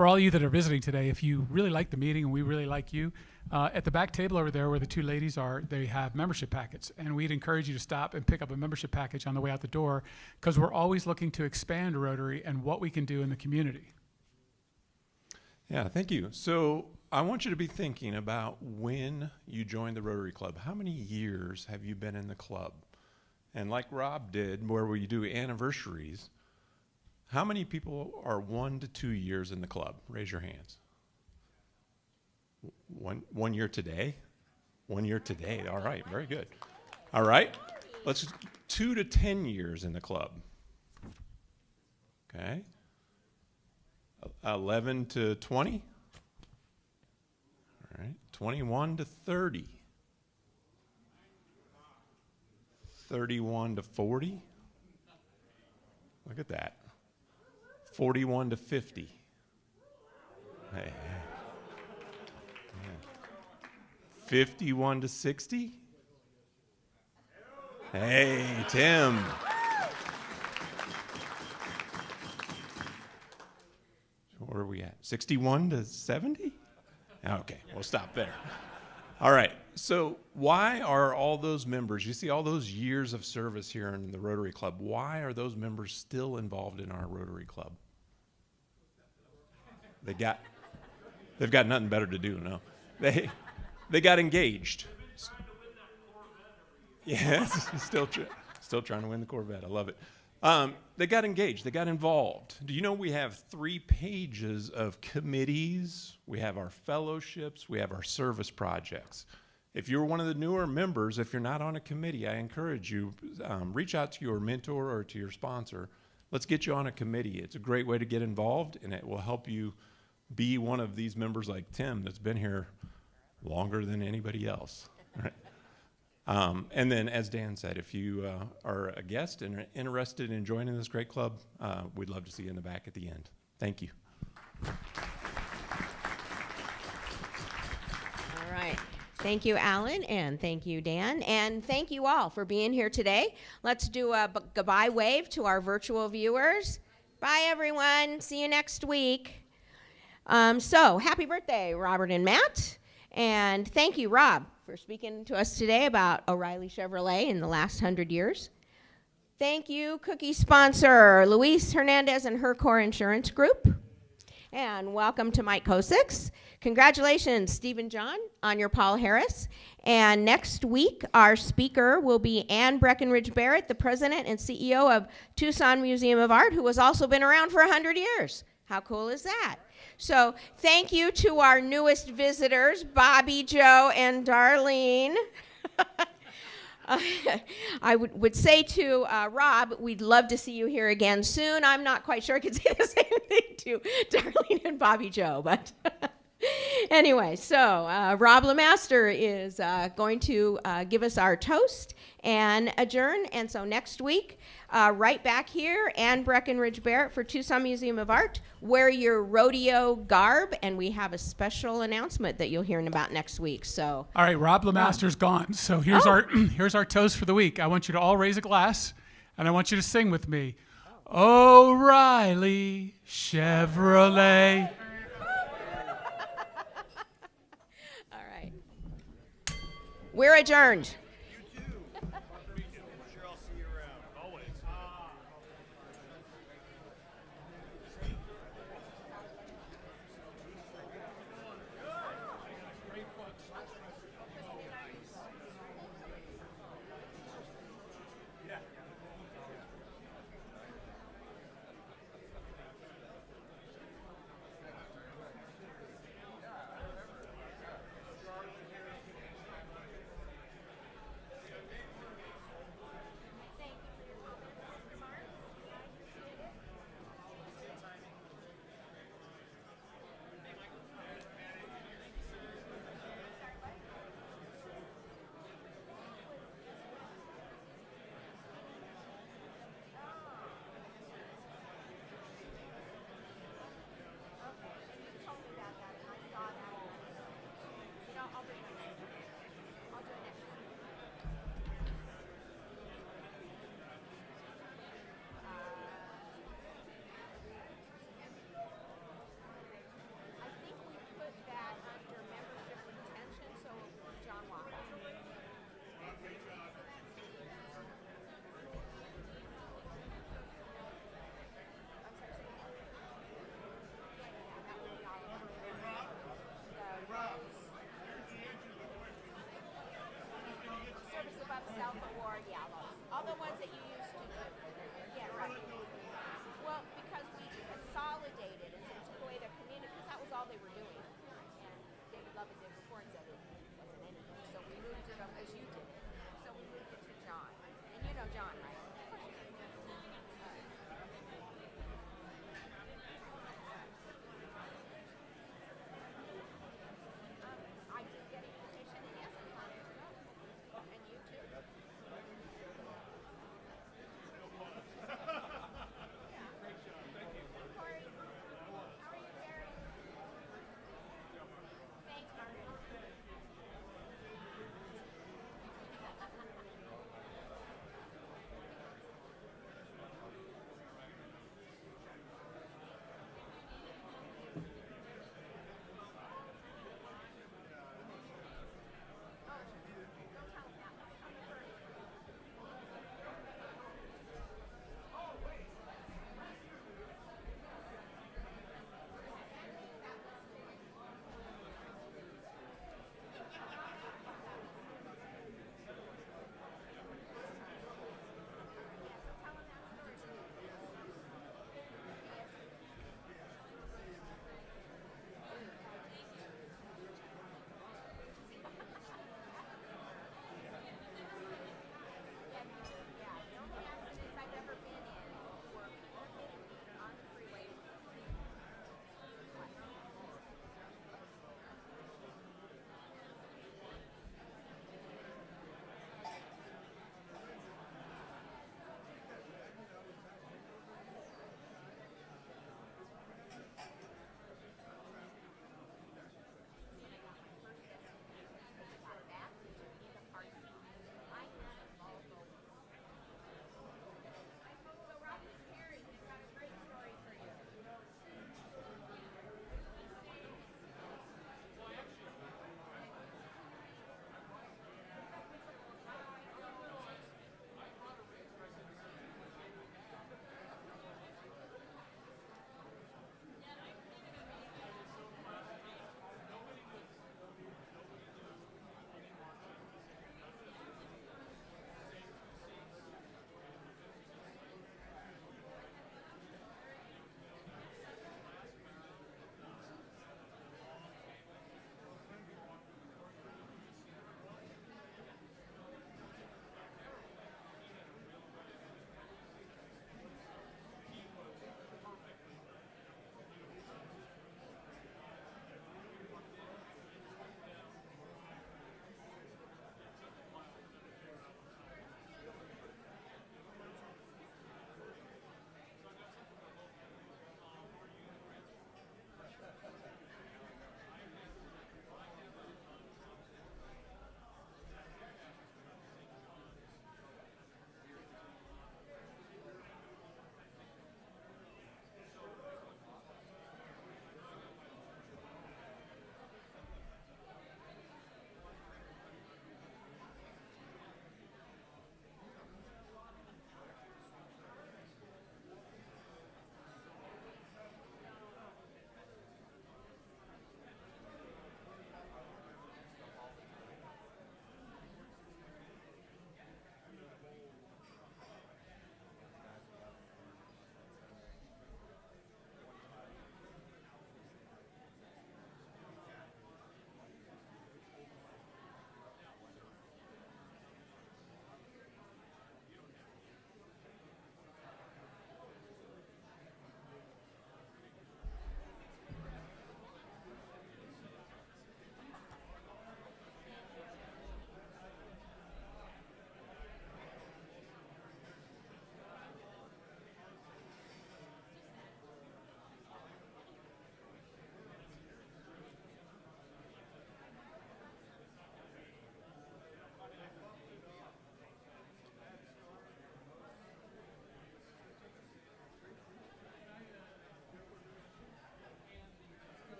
for all you that are visiting today, if you really like the meeting and we really like you, at the back table over there where the two ladies are, they have membership packets. And we'd encourage you to stop and pick up a membership package on the way out the door, because we're always looking to expand Rotary and what we can do in the community. Yeah, thank you. So I want you to be thinking about when you joined the Rotary Club. How many years have you been in the club? And like Rob did, where we do anniversaries, how many people are 1 to 2 years in the club? Raise your hands. One year today? 1 year today. All right, very good. All right, let's 2 to 10 years in the club. Okay. 11 to 20. All right, 21 to 30. 31 to 40. Look at that. 41 to 50. Hey. Yeah. 51 to 60. Hey, Tim. Where are we at? 61 to 70? Okay, we'll stop there. All right, so why are all those members, you see all those years of service here in the Rotary Club, why are those members still involved in our Rotary Club? They've got nothing better to do, no. They got engaged. Yes, still trying to win the Corvette, I love it. They got engaged, they got involved. Do you know we have 3 pages of committees, we have our fellowships, we have our service projects. If you're one of the newer members, if you're not on a committee, I encourage you, reach out to your mentor or to your sponsor. Let's get you on a committee. It's a great way to get involved, and it will help you be one of these members like Tim that's been here longer than anybody else. Right? And then, as Dan said, if you are a guest and are interested in joining this great club, we'd love to see you in the back at the end. Thank you. All right. Thank you, Alan, and thank you, Dan, and thank you all for being here today. Let's do a goodbye wave to our virtual viewers. Bye, everyone. See you next week. So, happy birthday, Robert and Matt, and thank you, Rob, for speaking to us today about O'Reilly Chevrolet in the last 100 years. Thank you, cookie sponsor Luis Hernandez and Her Core Insurance Group. And welcome to Mike Kosix. Congratulations, Stephen John, on your Paul Harris. And next week, our speaker will be Ann Breckenridge Barrett, the president and CEO of Tucson Museum of Art, who has also been around for 100 years. How cool is that? So thank you to our newest visitors, Bobby, Joe, and Darlene. I would say to Rob, we'd love to see you here again soon. I'm not quite sure I could say the same thing to Darlene and Bobby Joe, but anyway, so Rob LeMaster is going to give us our toast and adjourn. And so next week, right back here, Ann Breckenridge Barrett for Tucson Museum of Art. Wear your rodeo garb, and we have a special announcement that you'll hear about next week. So, all right, Rob LeMaster's gone. So here's our toast for the week. I want you to all raise a glass, and I want you to sing with me. O'Reilly Chevrolet. All right. We're adjourned. love it there before and said it wasn't anything. So we moved it up, as you did. So we moved it to John. And you know John, right? Of course you do. I did get a petition and yes, I'm planning to go. And you too. Corey, how are you, Gary? Thanks, Marty.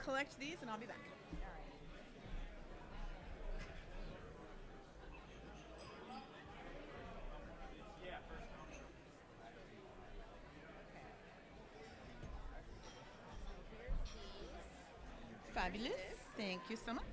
collect these and I'll be back. Fabulous. Thank you so much.